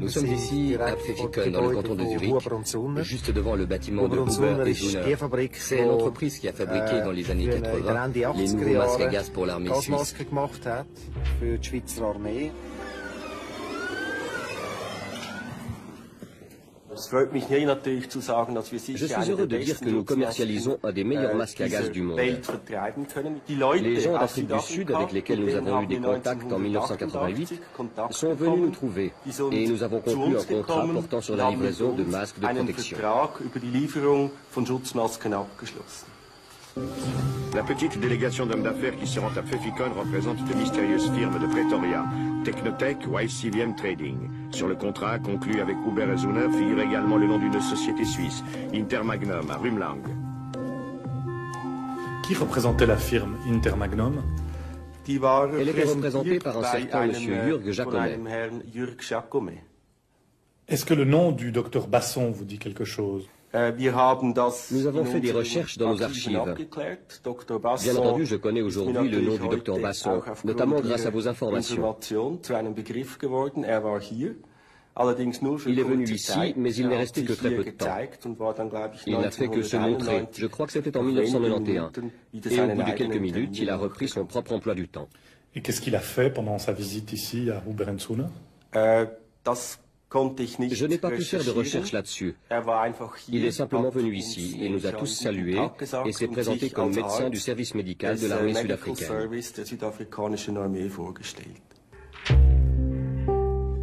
sommes ici à Pfäffikon, dans le canton de Zurich, juste devant le bâtiment de Huber et Zuner. C'est l'entreprise qui a fabriqué dans les années 80 les nouveaux masques à gaz pour l'armée suisse. Je suis heureux de dire que nous commercialisons un des meilleurs masques à gaz du monde. Les gens d'Afrique du Sud avec lesquels nous avons eu des contacts en 1988 sont venus nous trouver et nous avons conclu un contrat portant sur la livraison de masques de protection.
La petite délégation d'hommes d'affaires qui se rend à Pfäffikon représente de mystérieuses firmes de Pretoria, Technotech ou ICVM Trading. Sur le contrat conclu avec Huber et Zuner figure également le nom d'une société suisse, Intermagnum, à Rumlang.
Qui représentait la firme Intermagnum?
Elle était représentée par un certain M. Jürg Jacomet.
Est-ce que le nom du docteur Basson vous dit quelque chose?
Nous avons fait des recherches dans nos archives. Bien entendu, je connais aujourd'hui le nom du docteur Basson, notamment grâce à vos informations. Il est venu ici, mais il n'est resté que très peu de temps. Il n'a fait que se montrer. Je crois que c'était en 1991. Et au bout de quelques minutes, il a repris son propre emploi du temps.
Et qu'est-ce qu'il a fait pendant sa visite ici à Huber et Zuner?
Je n'ai pas pu faire de recherche là-dessus. Il est simplement venu ici et nous a tous salués et s'est présenté comme médecin du service médical de l'armée sud-africaine.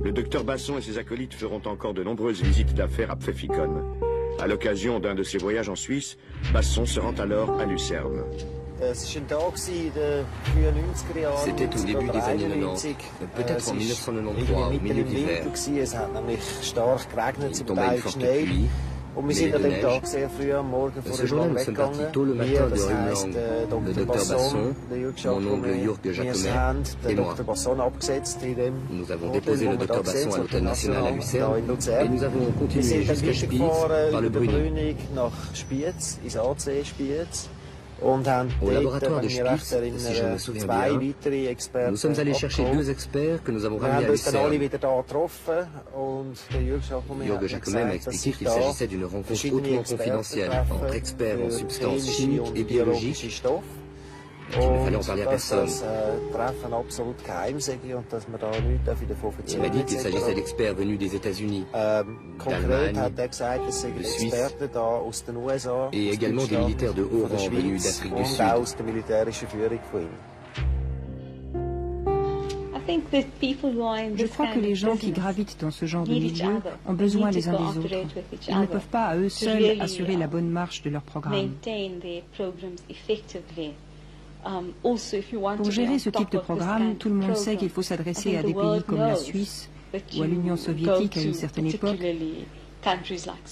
Le docteur Basson et ses acolytes feront encore de nombreuses visites d'affaires à Pfäffikon. À l'occasion d'un de ses voyages en Suisse, Basson se rend alors à Lucerne.
C'était au début des années 90, peut-être en 1993, au milieu de l'hiver. Il tombait une forte pluie, mêlée de neige. Ce jour-là, nous sommes partis tôt le matin de Rumlang. Le docteur Basson, mon oncle Jürg Jacomet et moi. Nous avons déposé le docteur Basson à l'hôtel national à Lucerne et nous avons continué jusqu'à Spiez par le Brünig. Au laboratoire de Spiez, si je me souviens bien, nous sommes allés chercher 2 experts que nous avons ramenés à Lucerne. Jürg Jacomet m'a expliqué qu'il s'agissait d'une rencontre hautement confidentielle entre experts en substances chimiques et biologiques. Il ne fallait en parler à personne. Il m'a dit qu'il s'agissait d'experts venus des États-Unis, d'Allemagne, de Suisse et également des militaires de haut rang venus d'Afrique du Sud.
Je crois que les gens qui gravitent dans ce genre de milieu ont besoin les uns des autres. Ils ne peuvent pas à eux seuls assurer la bonne marche de leur programme. Pour gérer ce type de programme, tout le monde sait qu'il faut s'adresser à des pays comme la Suisse ou à l'Union soviétique à une certaine époque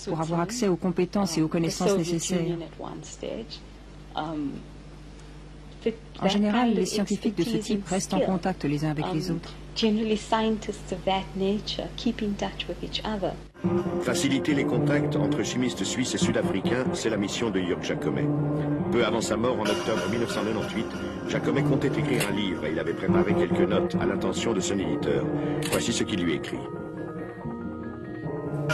pour avoir accès aux compétences et aux connaissances nécessaires. En général, les scientifiques de ce type restent en contact les uns avec les autres.
Generally, scientists of that nature keep in touch with each other.
Faciliter les contacts entre chimistes suisses et sud-africains, c'est la mission de Jörg Jacomet. Peu avant sa mort en octobre 1998, Jacomet comptait écrire un livre et il avait préparé quelques notes à l'intention de son éditeur. Voici ce qu'il lui écrit.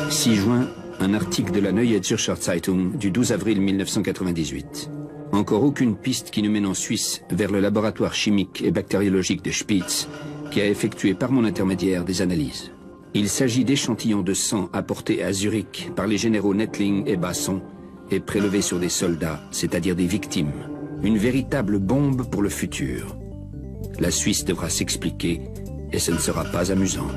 6 juin, un article de la Neue Zürcher Zeitung du 12 avril 1998. Encore aucune piste qui nous mène en Suisse vers le laboratoire chimique et bactériologique de Spitz, qui a effectué par mon intermédiaire des analyses. Il s'agit d'échantillons de sang apportés à Zurich par les généraux Nettling et Basson et prélevés sur des soldats, c'est-à-dire des victimes. Une véritable bombe pour le futur. La Suisse devra s'expliquer et ce ne sera pas amusant.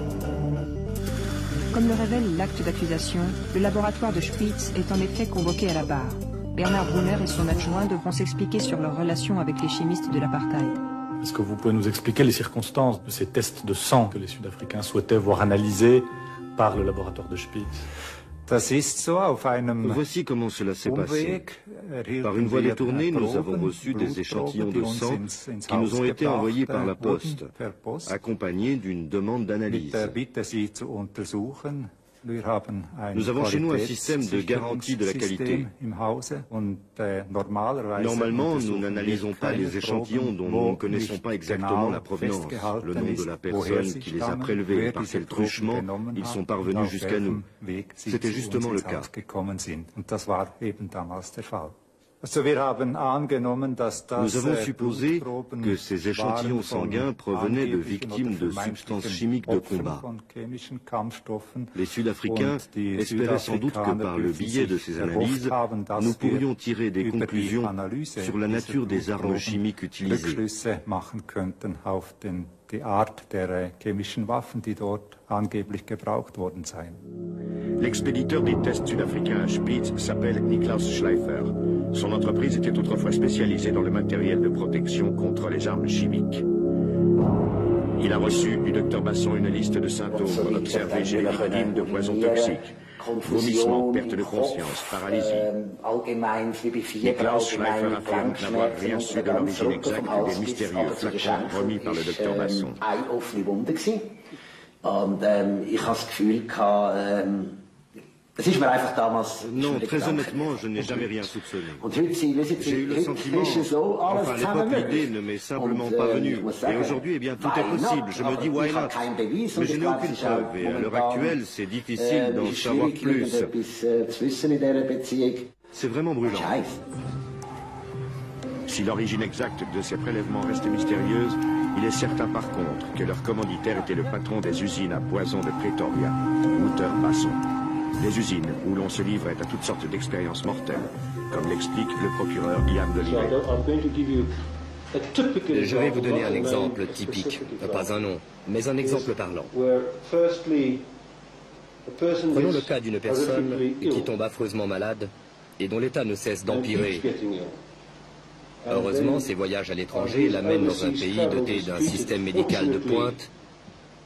Comme le révèle l'acte d'accusation, le laboratoire de Spitz est en effet convoqué à la barre. Bernard Brunner et son adjoint devront s'expliquer sur leur relation avec les chimistes de l'apartheid.
Est-ce que vous pouvez nous expliquer les circonstances de ces tests de sang que les Sud-Africains souhaitaient voir analysés par le laboratoire de Spitz?
Voici comment cela s'est passé. Par une voie détournée, nous avons reçu des échantillons de sang qui nous ont été envoyés par la poste, accompagnés d'une demande d'analyse. Nous avons chez nous un système de garantie de la qualité. Normalement, nous n'analysons pas les échantillons dont nous ne connaissons pas exactement la provenance, le nom de la personne qui les a prélevés, par quel truchement ils sont parvenus jusqu'à nous. C'était justement le cas. Nous avons supposé que ces échantillons sanguins provenaient de victimes de substances chimiques de combat. Les Sud-Africains espéraient sans doute que par le biais de ces analyses, nous pourrions tirer des conclusions sur la nature des armes chimiques utilisées.
L'expéditeur des tests sud-africains à Spitz s'appelle Niklaus Schleifer. Son entreprise était autrefois spécialisée dans le matériel de protection contre les armes chimiques. Il a reçu du docteur Basson une liste de symptômes observés chez les victimes de poisons toxiques. Vomissements, perte de conscience, paralysie. Niklaus Schleifer affirme n'avoir rien su de l'origine exacte des mystérieux flacons remis par le docteur Basson.
Non, très honnêtement, je n'ai jamais rien soupçonné. J'ai eu le sentiment, enfin à l'époque l'idée ne m'est simplement pas venue. Et aujourd'hui, eh bien, tout est possible. Je me dis why not? Mais je n'ai aucune preuve et à l'heure actuelle, c'est difficile d'en savoir plus. C'est vraiment brûlant.
Si l'origine exacte de ces prélèvements reste mystérieuse, il est certain par contre que leur commanditaire était le patron des usines à poison de Pretoria, Wouter Basson. Des usines où l'on se livrait à toutes sortes d'expériences mortelles, comme l'explique le procureur Ian Delivet.
Je vais vous donner un exemple typique, pas un nom, mais un exemple parlant. Prenons le cas d'une personne qui tombe affreusement malade et dont l'état ne cesse d'empirer. Heureusement, ses voyages à l'étranger l'amènent dans un pays doté d'un système médical de pointe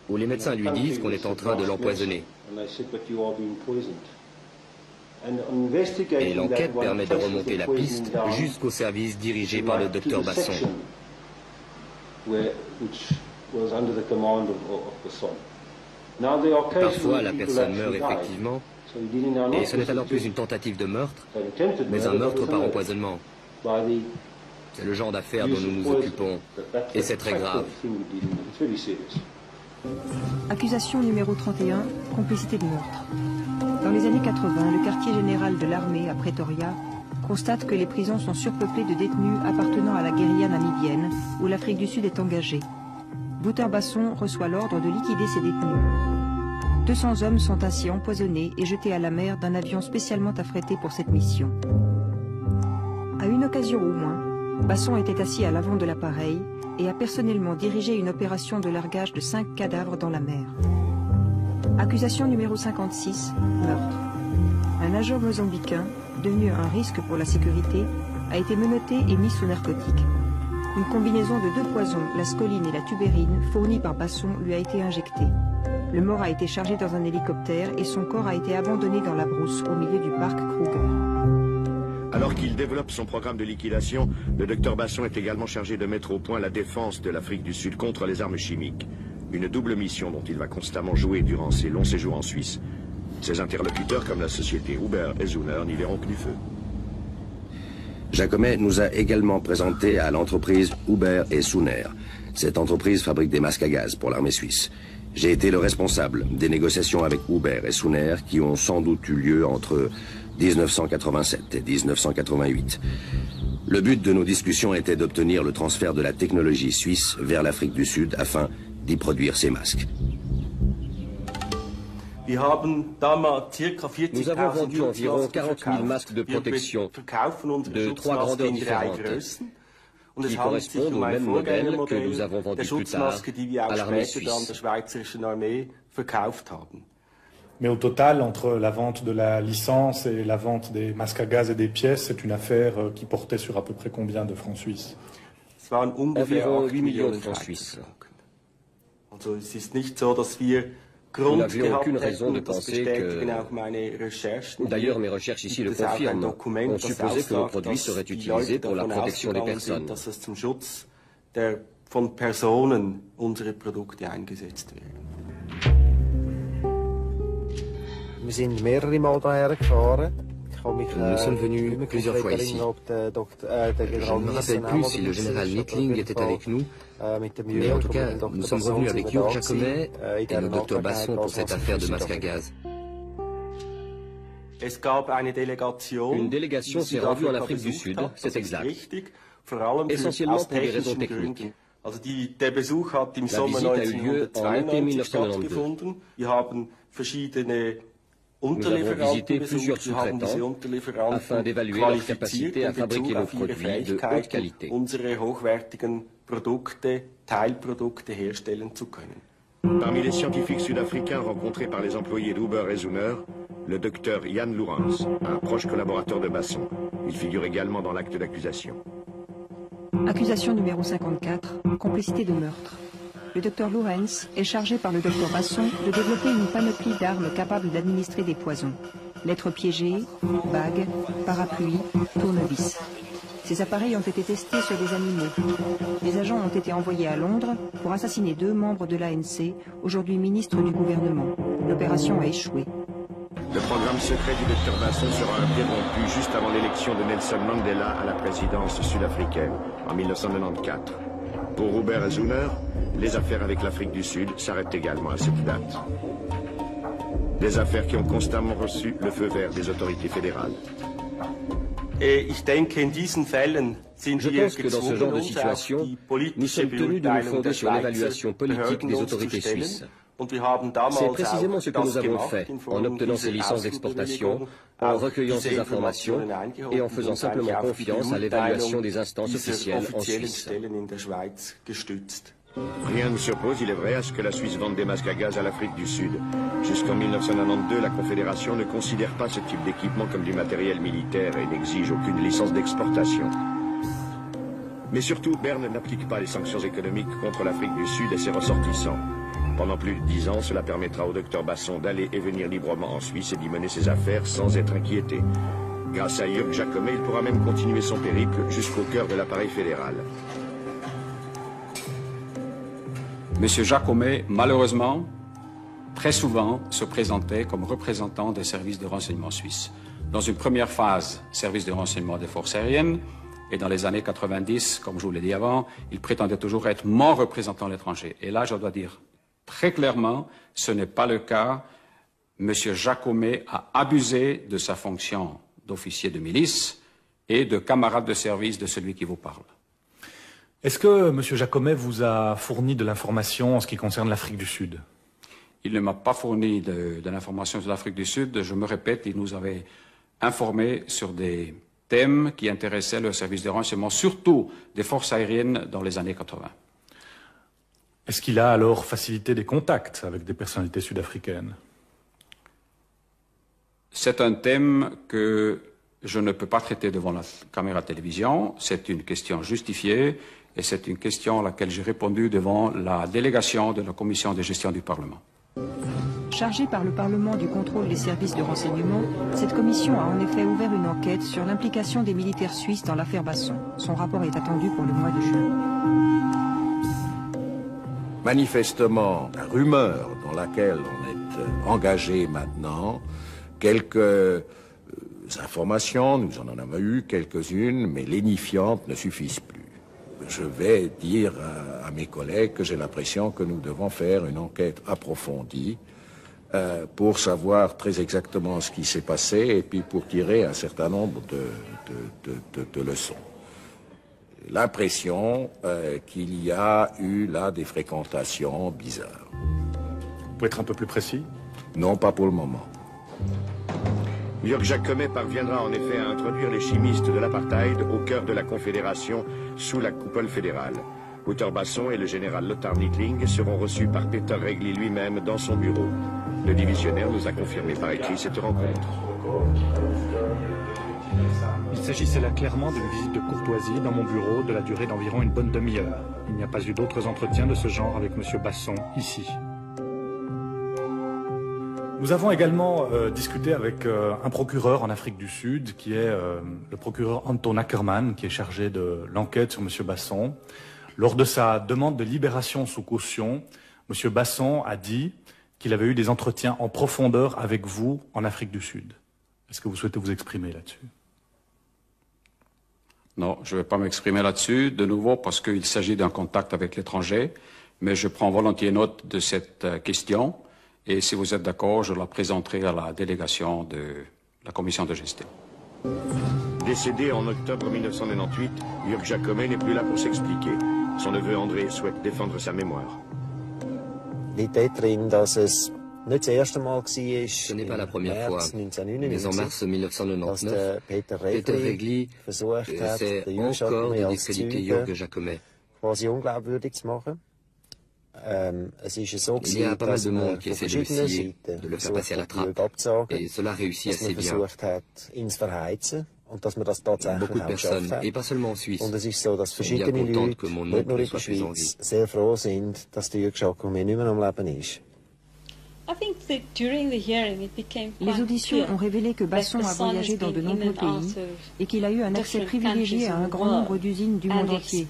où les médecins lui disent qu'on est en train de l'empoisonner. Et l'enquête permet de remonter la piste jusqu'au service dirigé par le docteur Basson. Parfois, la personne meurt effectivement, et ce n'est alors plus une tentative de meurtre, mais un meurtre par empoisonnement. C'est le genre d'affaires dont nous nous occupons, et c'est très grave.
Accusation numéro 31, complicité de meurtre. Dans les années 80, le quartier général de l'armée à Pretoria constate que les prisons sont surpeuplées de détenus appartenant à la guérilla namibienne, où l'Afrique du Sud est engagée. Wouter Basson reçoit l'ordre de liquider ces détenus. 200 hommes sont ainsi empoisonnés et jetés à la mer d'un avion spécialement affrété pour cette mission. À une occasion au moins, Basson était assis à l'avant de l'appareil et a personnellement dirigé une opération de largage de 5 cadavres dans la mer. Accusation numéro 56, meurtre. Un nageur mozambicain, devenu un risque pour la sécurité, a été menotté et mis sous narcotique. Une combinaison de 2 poisons, la scoline et la tubérine, fournie par Basson, lui a été injectée. Le mort a été chargé dans un hélicoptère et son corps a été abandonné dans la brousse au milieu du parc Kruger.
Alors qu'il développe son programme de liquidation, le docteur Basson est également chargé de mettre au point la défense de l'Afrique du Sud contre les armes chimiques. une double mission dont il va constamment jouer durant ses longs séjours en Suisse. Ses interlocuteurs, comme la société Huber et Zuner, n'y verront que du feu.
Jacomet nous a également présenté à l'entreprise Huber et Zuner. Cette entreprise fabrique des masques à gaz pour l'armée suisse. J'ai été le responsable des négociations avec Huber et Zuner qui ont sans doute eu lieu entre 1987 et 1988. Le but de nos discussions était d'obtenir le transfert de la technologie suisse vers l'Afrique du Sud afin d'y produire ces masques.
Nous avons vendu environ 40 000 masques de protection de 3 grandeurs différentes qui correspondent au même modèle que nous avons vendu plus tard à l'armée suisse.
Mais au total, entre la vente de la licence et la vente des masques à gaz et des pièces, c'est une affaire qui portait sur à peu près combien de francs suisses?
Environ 8 millions de francs suisses. Nous n'avions aucune raison de penser que... D'ailleurs, mes recherches ici le confirment. On supposait que nos produits seraient utilisés pour la protection des personnes.
Nous sommes venus plusieurs fois ici. Je ne me rappelle plus si le général Nettling était avec nous, mais en tout cas, nous sommes revenus avec Jörg Jacomet et le docteur Basson pour cette affaire de masque à gaz.
Une délégation s'est rendue en Afrique du Sud, c'est exact, essentiellement pour des raisons techniques. La visite a eu lieu en été 1992. Nous avons visité plusieurs sous-traitants afin d'évaluer leur capacité à fabriquer nos produits de haute qualité.
Parmi les scientifiques sud-africains rencontrés par les employés d'Huber et Zuner, le docteur Jan Lourens, un proche collaborateur de Basson. Il figure également dans l'acte d'accusation.
Accusation numéro 54, complicité de meurtre. Le docteur Lourens est chargé par le docteur Basson de développer une panoplie d'armes capables d'administrer des poisons. Lettres piégées, bagues, parapluies, tournevis. Ces appareils ont été testés sur des animaux. Des agents ont été envoyés à Londres pour assassiner 2 membres de l'ANC, aujourd'hui ministres du gouvernement. L'opération a échoué.
Le programme secret du docteur Basson sera interrompu juste avant l'élection de Nelson Mandela à la présidence sud-africaine en 1994. Pour Huber et Zuner, les affaires avec l'Afrique du Sud s'arrêtent également à cette date. Des affaires qui ont constamment reçu le feu vert des autorités fédérales.
Je pense que dans ce genre de situation, nous sommes tenus de nous fonder sur l'évaluation politique des autorités suisses. C'est précisément ce que nous avons fait en obtenant ces licences d'exportation, en recueillant ces informations et en faisant simplement confiance à l'évaluation des instances officielles en Suisse.
Rien ne s'oppose, il est vrai, à ce que la Suisse vende des masques à gaz à l'Afrique du Sud. Jusqu'en 1992, la Confédération ne considère pas ce type d'équipement comme du matériel militaire et n'exige aucune licence d'exportation. Mais surtout, Berne n'applique pas les sanctions économiques contre l'Afrique du Sud et ses ressortissants. Pendant plus de 10 ans, cela permettra au docteur Basson d'aller et venir librement en Suisse et d'y mener ses affaires sans être inquiété. Grâce à Jörg Jacomet, il pourra même continuer son périple jusqu'au cœur de l'appareil fédéral.
Monsieur Jacomet, malheureusement, très souvent se présentait comme représentant des services de renseignement suisses. Dans une première phase, service de renseignement des forces aériennes, et dans les années 90, comme je vous l'ai dit avant, il prétendait toujours être mon représentant à l'étranger. Et là, je dois dire très clairement, ce n'est pas le cas. Monsieur Jacomet a abusé de sa fonction d'officier de milice et de camarade de service de celui qui vous parle.
Est-ce que M. Jacomet vous a fourni de l'information en ce qui concerne l'Afrique du Sud?
Il ne m'a pas fourni de l'information sur l'Afrique du Sud. Je me répète, il nous avait informés sur des thèmes qui intéressaient le service de renseignement, surtout des forces aériennes dans les années 80.
Est-ce qu'il a alors facilité des contacts avec des personnalités sud-africaines?
C'est un thème que je ne peux pas traiter devant la caméra de télévision. C'est une question justifiée et c'est une question à laquelle j'ai répondu devant la délégation de la commission de gestion du Parlement.
Chargée par le Parlement du contrôle des services de renseignement, cette commission a en effet ouvert une enquête sur l'implication des militaires suisses dans l'affaire Basson. Son rapport est attendu pour le mois de juin.
manifestement la rumeur dans laquelle on est engagé maintenant, quelques informations, nous en avons eu quelques-unes, mais lénifiantes ne suffisent plus. Je vais dire à mes collègues que j'ai l'impression que nous devons faire une enquête approfondie pour savoir très exactement ce qui s'est passé et puis pour tirer un certain nombre de leçons. L'impression qu'il y a eu là des fréquentations bizarres.
Vous pouvez être un peu plus précis?
Non, pas pour le moment.
Jörg Jacomet parviendra en effet à introduire les chimistes de l'apartheid au cœur de la Confédération sous la coupole fédérale. Wouter Basson et le général Lothar Nittling seront reçus par Peter Regli lui-même dans son bureau. Le divisionnaire nous a confirmé par écrit cette rencontre.
Il s'agissait là clairement d'une visite de courtoisie dans mon bureau de la durée d'environ une bonne demi-heure. Il n'y a pas eu d'autres entretiens de ce genre avec M. Basson ici. Nous avons également discuté avec un procureur en Afrique du Sud, qui est le procureur Anton Ackerman, qui est chargé de l'enquête sur M. Basson. Lors de sa demande de libération sous caution, M. Basson a dit qu'il avait eu des entretiens en profondeur avec vous en Afrique du Sud. Est-ce que vous souhaitez vous exprimer là-dessus?
Non, je ne vais pas m'exprimer là-dessus, de nouveau, parce qu'il s'agit d'un contact avec l'étranger, mais je prends volontiers note de cette question. Et si vous êtes d'accord, je la présenterai à la délégation de la commission de gestion.
Décédé en octobre 1998, Jörg Jacomet n'est plus là pour s'expliquer. Son neveu André souhaite défendre sa mémoire.
Ce n'est pas la première fois, mais en mars 1999, Peter Regli essaie encore de discréditer Jörg Jacomet. Il y a pas mal de monde qui essaie de l'essayer, de le faire passer à la trappe, et cela réussit assez bien. Beaucoup de personnes, et pas seulement en Suisse, sont bien contentes que mon oncle ne soit plus en vie.
Les auditions ont révélé que Basson a voyagé dans de nombreux pays et qu'il a eu un accès privilégié à un grand nombre d'usines du monde entier.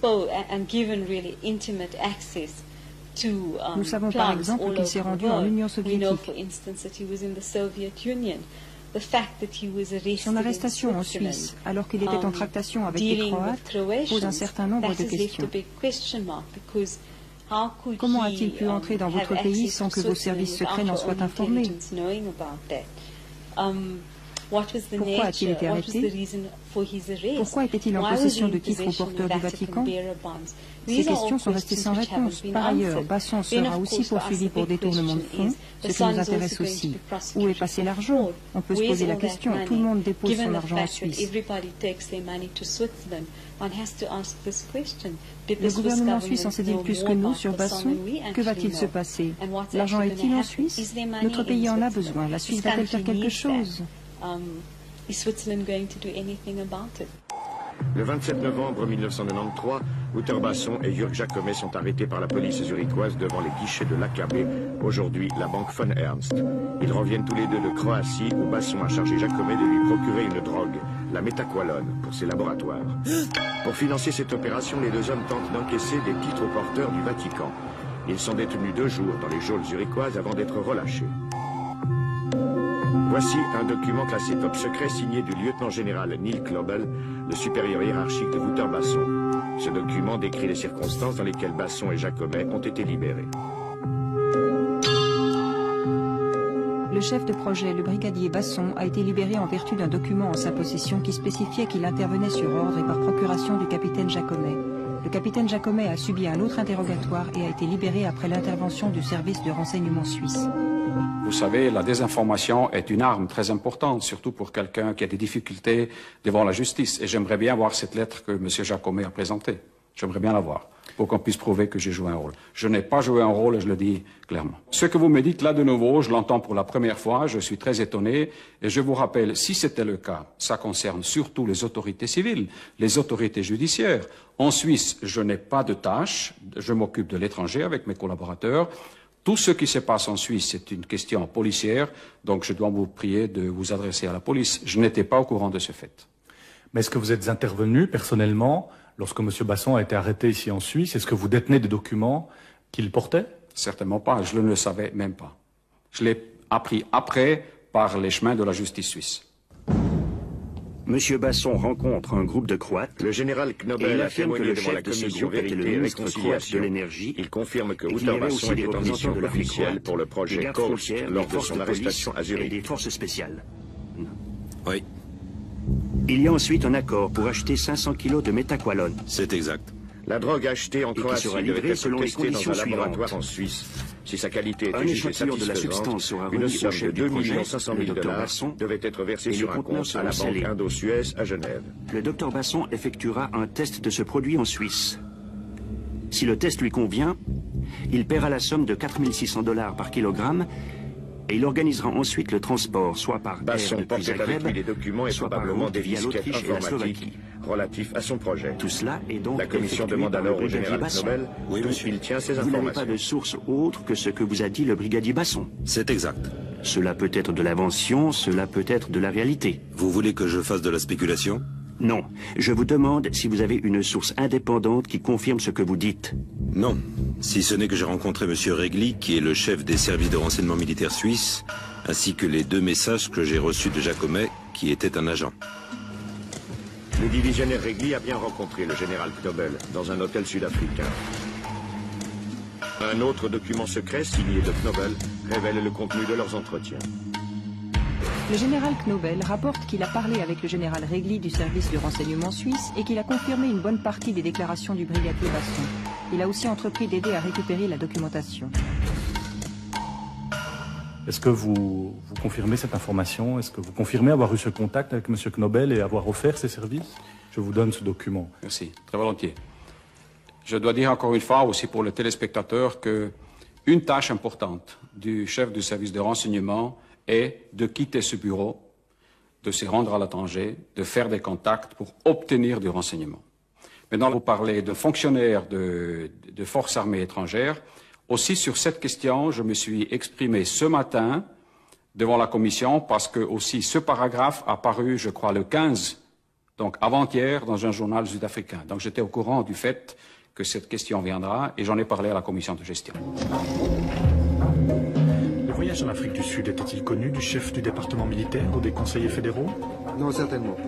Nous savons par exemple qu'il s'est rendu en Union soviétique. Son arrestation en Suisse, alors qu'il était en tractation avec les Croates, pose un certain nombre de questions. Comment a-t-il pu entrer dans votre pays sans que vos services secrets n'en soient informés? Pourquoi a-t-il été arrêté? Pourquoi était-il en possession de titres au porteur du Vatican? Ces questions sont restées sans réponse. Par ailleurs, Basson sera aussi poursuivi pour détournement de fonds, ce qui nous intéresse aussi. Où est passé l'argent? On peut se poser la question. Tout le monde dépose son argent en Suisse. Le gouvernement suisse en sait-il plus que nous sur Basson? Que va-t-il se passer? L'argent est-il en Suisse? Notre pays en a besoin. La Suisse va-t-elle faire quelque chose?
Le 27 novembre 1993, Wouter Basson et Jörg Jacomet sont arrêtés par la police zurichoise devant les guichets de l'AKB, aujourd'hui la banque von Ernst. Ils reviennent tous les deux de Croatie où Basson a chargé Jacomet de lui procurer une drogue, la métaqualone, pour ses laboratoires. Pour financer cette opération, les deux hommes tentent d'encaisser des titres au porteur du Vatican. Ils sont détenus 2 jours dans les geôles zurichoises avant d'être relâchés. Voici un document classé top secret signé du lieutenant-général Neil Klobel, le supérieur hiérarchique de Wouter Basson. Ce document décrit les circonstances dans lesquelles Basson et Jacomet ont été libérés.
Le chef de projet, le brigadier Basson, a été libéré en vertu d'un document en sa possession qui spécifiait qu'il intervenait sur ordre et par procuration du capitaine Jacomet. Le capitaine Jacomet a subi un autre interrogatoire et a été libéré après l'intervention du service de renseignement suisse.
Vous savez, la désinformation est une arme très importante, surtout pour quelqu'un qui a des difficultés devant la justice. Et j'aimerais bien voir cette lettre que M. Jacomet a présentée. J'aimerais bien la voir, pour qu'on puisse prouver que j'ai joué un rôle. Je n'ai pas joué un rôle, et je le dis clairement. Ce que vous me dites là de nouveau, je l'entends pour la première fois, je suis très étonné, et je vous rappelle, si c'était le cas, ça concerne surtout les autorités civiles, les autorités judiciaires. En Suisse, je n'ai pas de tâche, je m'occupe de l'étranger avec mes collaborateurs. Tout ce qui se passe en Suisse, c'est une question policière, donc je dois vous prier de vous adresser à la police. Je n'étais pas au courant de ce fait.
Mais est-ce que vous êtes intervenu personnellement lorsque M. Basson a été arrêté ici en Suisse? Est-ce que vous détenez des documents Qu'il portait?
Certainement pas, je ne le savais même pas. Je l'ai appris après par les chemins de la justice suisse.
Monsieur Basson rencontre un groupe de Croates.
Le général Knobel a témoigné devant la commission Vérité et Réconciliation
de l'énergie.
Il confirme que Wouter Basson était en mission officielle pour le projet Coast lors de son arrestation à Zurich.
Et des forces spéciales.
Oui.
Il y a ensuite un accord pour acheter 500 kilos de méthaqualone.
C'est exact.
La drogue achetée en Croatie devait être testée dans un laboratoire en Suisse. Si sa qualité était jugée satisfaisante, une somme de 2 500 000 $ devait être versée sur un compte à la banque Indo-Suez à Genève.
Le docteur Basson effectuera un test de ce produit en Suisse. Si le test lui convient, il paiera la somme de 4 600 $ par kilogramme et il organisera ensuite le transport, soit par
Basson
air depuis
portait avec lui
Zagreb,
des documents et
soit par
probablement
route
des
via
disquettes
l'Autriche et la
informatiques
Slovaquie.
relatifs à son projet.
Tout cela est donc
La commission
effectué
demande
par
alors
le
au
brigadier
général
Basson.
Knobel d'où il tient ces
Vous n'avez
informations.
pas de source autre que ce que vous a dit le brigadier Basson.
C'est exact.
Cela peut être de l'invention, cela peut être de la réalité.
Vous voulez que je fasse de la spéculation?
Non, je vous demande si vous avez une source indépendante qui confirme ce que vous dites.
Non, si ce n'est que j'ai rencontré M. Regli, qui est le chef des services de renseignement militaire suisse, ainsi que les 2 messages que j'ai reçus de Jacomet, qui était un agent.
Le divisionnaire Regli a bien rencontré le général Knobel dans un hôtel sud-africain. Un autre document secret signé de Knobel révèle le contenu de leurs entretiens.
Le général Knobel rapporte qu'il a parlé avec le général Regli du service de renseignement suisse et qu'il a confirmé une bonne partie des déclarations du brigadier Basson. Il a aussi entrepris d'aider à récupérer la documentation.
Est-ce que vous confirmez cette information? Est-ce que vous confirmez avoir eu ce contact avec M. Knobel et avoir offert ses services? Je vous donne ce document.
Merci, très volontiers. Je dois dire encore une fois aussi pour le téléspectateur que une tâche importante du chef du service de renseignement est de quitter ce bureau, de se rendre à l'étranger, de faire des contacts pour obtenir du renseignement. Maintenant, vous parlez de fonctionnaires de forces armées étrangères. Aussi, sur cette question, je me suis exprimé ce matin devant la commission parce que aussi ce paragraphe a paru, je crois, le 15, donc avant-hier, dans un journal sud-africain. Donc j'étais au courant du fait que cette question viendra et j'en ai parlé à la commission de gestion.
Le voyage en Afrique du Sud était-il connu du chef du département militaire ou des conseillers fédéraux?
Non, certainement pas.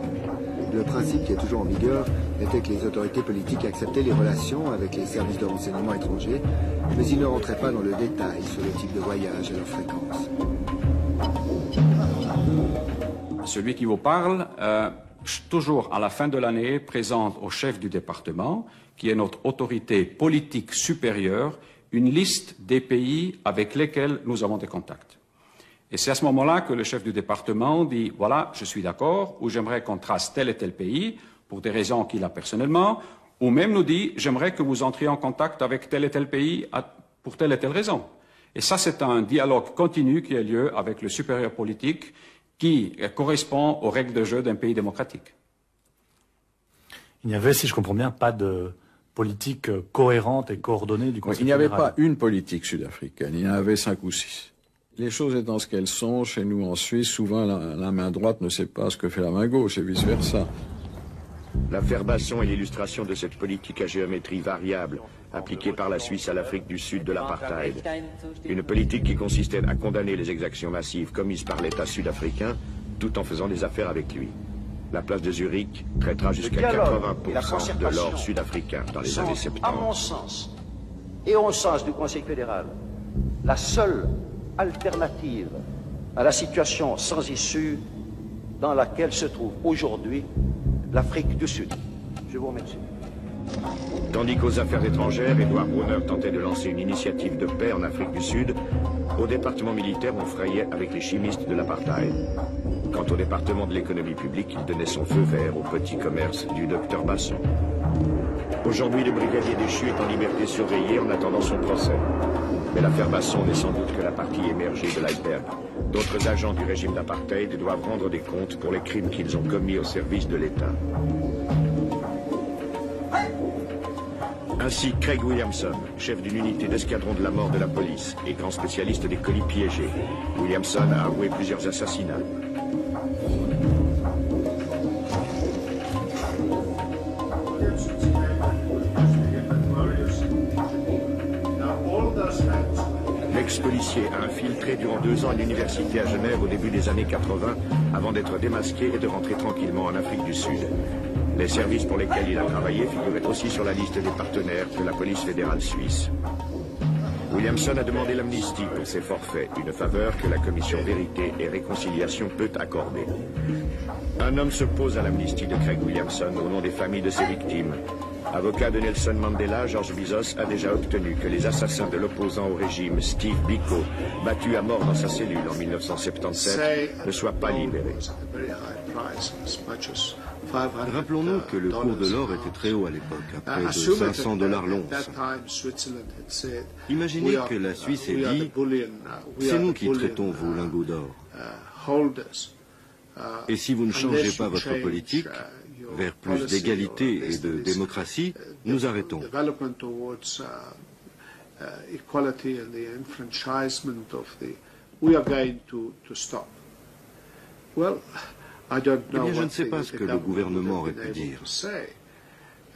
Le principe qui est toujours en vigueur était que les autorités politiques acceptaient les relations avec les services de renseignement étrangers, mais ils ne rentraient pas dans le détail sur le type de voyage et leur fréquence.
Celui qui vous parle, toujours à la fin de l'année, présente au chef du département, qui est notre autorité politique supérieure, une liste des pays avec lesquels nous avons des contacts. Et c'est à ce moment-là que le chef du département dit « Voilà, je suis d'accord, ou j'aimerais qu'on trace tel et tel pays, pour des raisons qu'il a personnellement, ou même nous dit « J'aimerais que vous entriez en contact avec tel et tel pays pour telle et telle raison ». Et ça, c'est un dialogue continu qui a lieu avec le supérieur politique qui correspond aux règles de jeu d'un pays démocratique.
Il n'y avait, si je comprends bien, pas de politique cohérente et coordonnée du Conseil fédéral.
Il n'y avait pas une politique sud-africaine, il y en avait 5 ou 6. Les choses étant ce qu'elles sont, chez nous en Suisse, souvent la main droite ne sait pas ce que fait la main gauche et vice-versa.
L'affaire Basson est l'illustration de cette politique à géométrie variable appliquée par la Suisse à l'Afrique du Sud de l'apartheid. Une politique qui consistait à condamner les exactions massives commises par l'État sud-africain tout en faisant des affaires avec lui. La place de Zurich traitera jusqu'à 80% de l'or sud-africain dans les années 70.
À mon sens, et au sens du Conseil fédéral, la seule alternative à la situation sans issue dans laquelle se trouve aujourd'hui l'Afrique du Sud. Je vous remercie.
Tandis qu'aux affaires étrangères, Edouard Brunner tentait de lancer une initiative de paix en Afrique du Sud, au département militaire, on frayait avec les chimistes de l'apartheid. Quant au département de l'économie publique, il donnait son feu vert au petit commerce du docteur Basson. Aujourd'hui, le brigadier déchu est en liberté surveillée en attendant son procès. Mais l'affaire Basson n'est sans doute que la partie émergée de l'iceberg. D'autres agents du régime d'apartheid doivent rendre des comptes pour les crimes qu'ils ont commis au service de l'État. Ainsi, Craig Williamson, chef d'une unité d'escadron de la mort de la police et grand spécialiste des colis piégés. Williamson a avoué plusieurs assassinats.
Now,
ex-policier a infiltré durant 2 ans une université à Genève au début des années 80 avant d'être démasqué et de rentrer tranquillement en Afrique du Sud. Les services pour lesquels il a travaillé figuraient aussi sur la liste des partenaires de la police fédérale suisse. Williamson a demandé l'amnistie pour ses forfaits, une faveur que la commission Vérité et Réconciliation peut accorder. Un homme s'oppose à l'amnistie de Craig Williamson au nom des familles de ses victimes. Avocat de Nelson Mandela, George Bizos a déjà obtenu que les assassins de l'opposant au régime, Steve Biko, battu à mort dans sa cellule en 1977, ne soient pas libérés.
Rappelons-nous que le cours de l'or était très haut à l'époque, à près de $500 l'once. Imaginez que la Suisse ait dit « C'est nous qui traitons vos lingots d'or. Et si vous ne changez pas votre politique vers plus d'égalité et de démocratie, nous arrêtons. » Eh bien, je ne sais pas ce que le gouvernement aurait pu dire.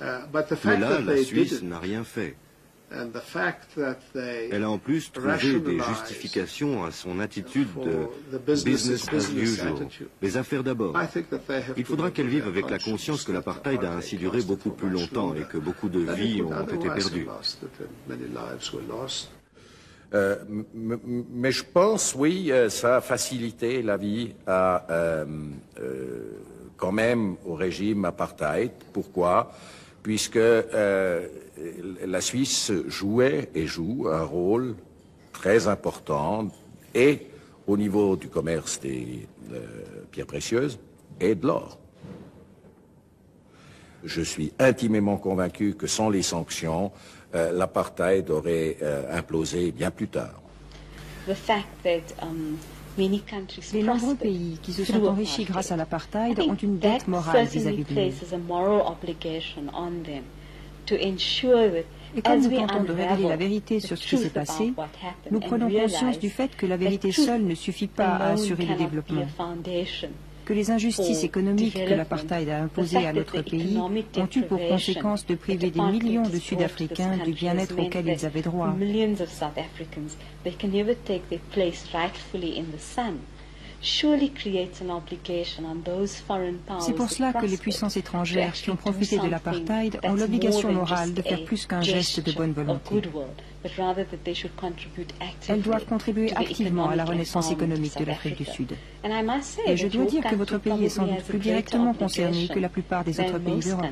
Mais là, la Suisse n'a rien fait. Elle a en plus trouvé des justifications à son attitude de business as usual, les affaires d'abord. Il faudra qu'elle vive avec la conscience que l'apartheid a ainsi duré beaucoup plus longtemps et que beaucoup de vies ont été perdues.
Mais je pense, oui, ça a facilité la vie quand même au régime apartheid. Pourquoi? Puisque la Suisse jouait et joue un rôle très important et au niveau du commerce des pierres précieuses et de l'or. Je suis intimement convaincu que sans les sanctions, l'apartheid aurait implosé bien plus tard.
Les nombreux pays qui se sont enrichis grâce à l'apartheid ont une dette morale vis-à-vis de nous. Et comme nous tentons de révéler la vérité sur ce qui s'est passé, nous prenons conscience du fait que la vérité seule ne suffit pas à assurer le développement, que les injustices économiques que l'apartheid a imposées à notre pays ont eu pour conséquence de priver des millions de Sud-Africains du bien-être auquel ils avaient droit. C'est pour cela que les puissances étrangères qui ont profité de l'apartheid ont l'obligation morale de faire plus qu'un geste de bonne volonté. Elles doivent contribuer activement à la renaissance économique de l'Afrique du Sud. Et je dois dire que votre pays est sans doute plus directement concerné que la plupart des autres pays d'Europe.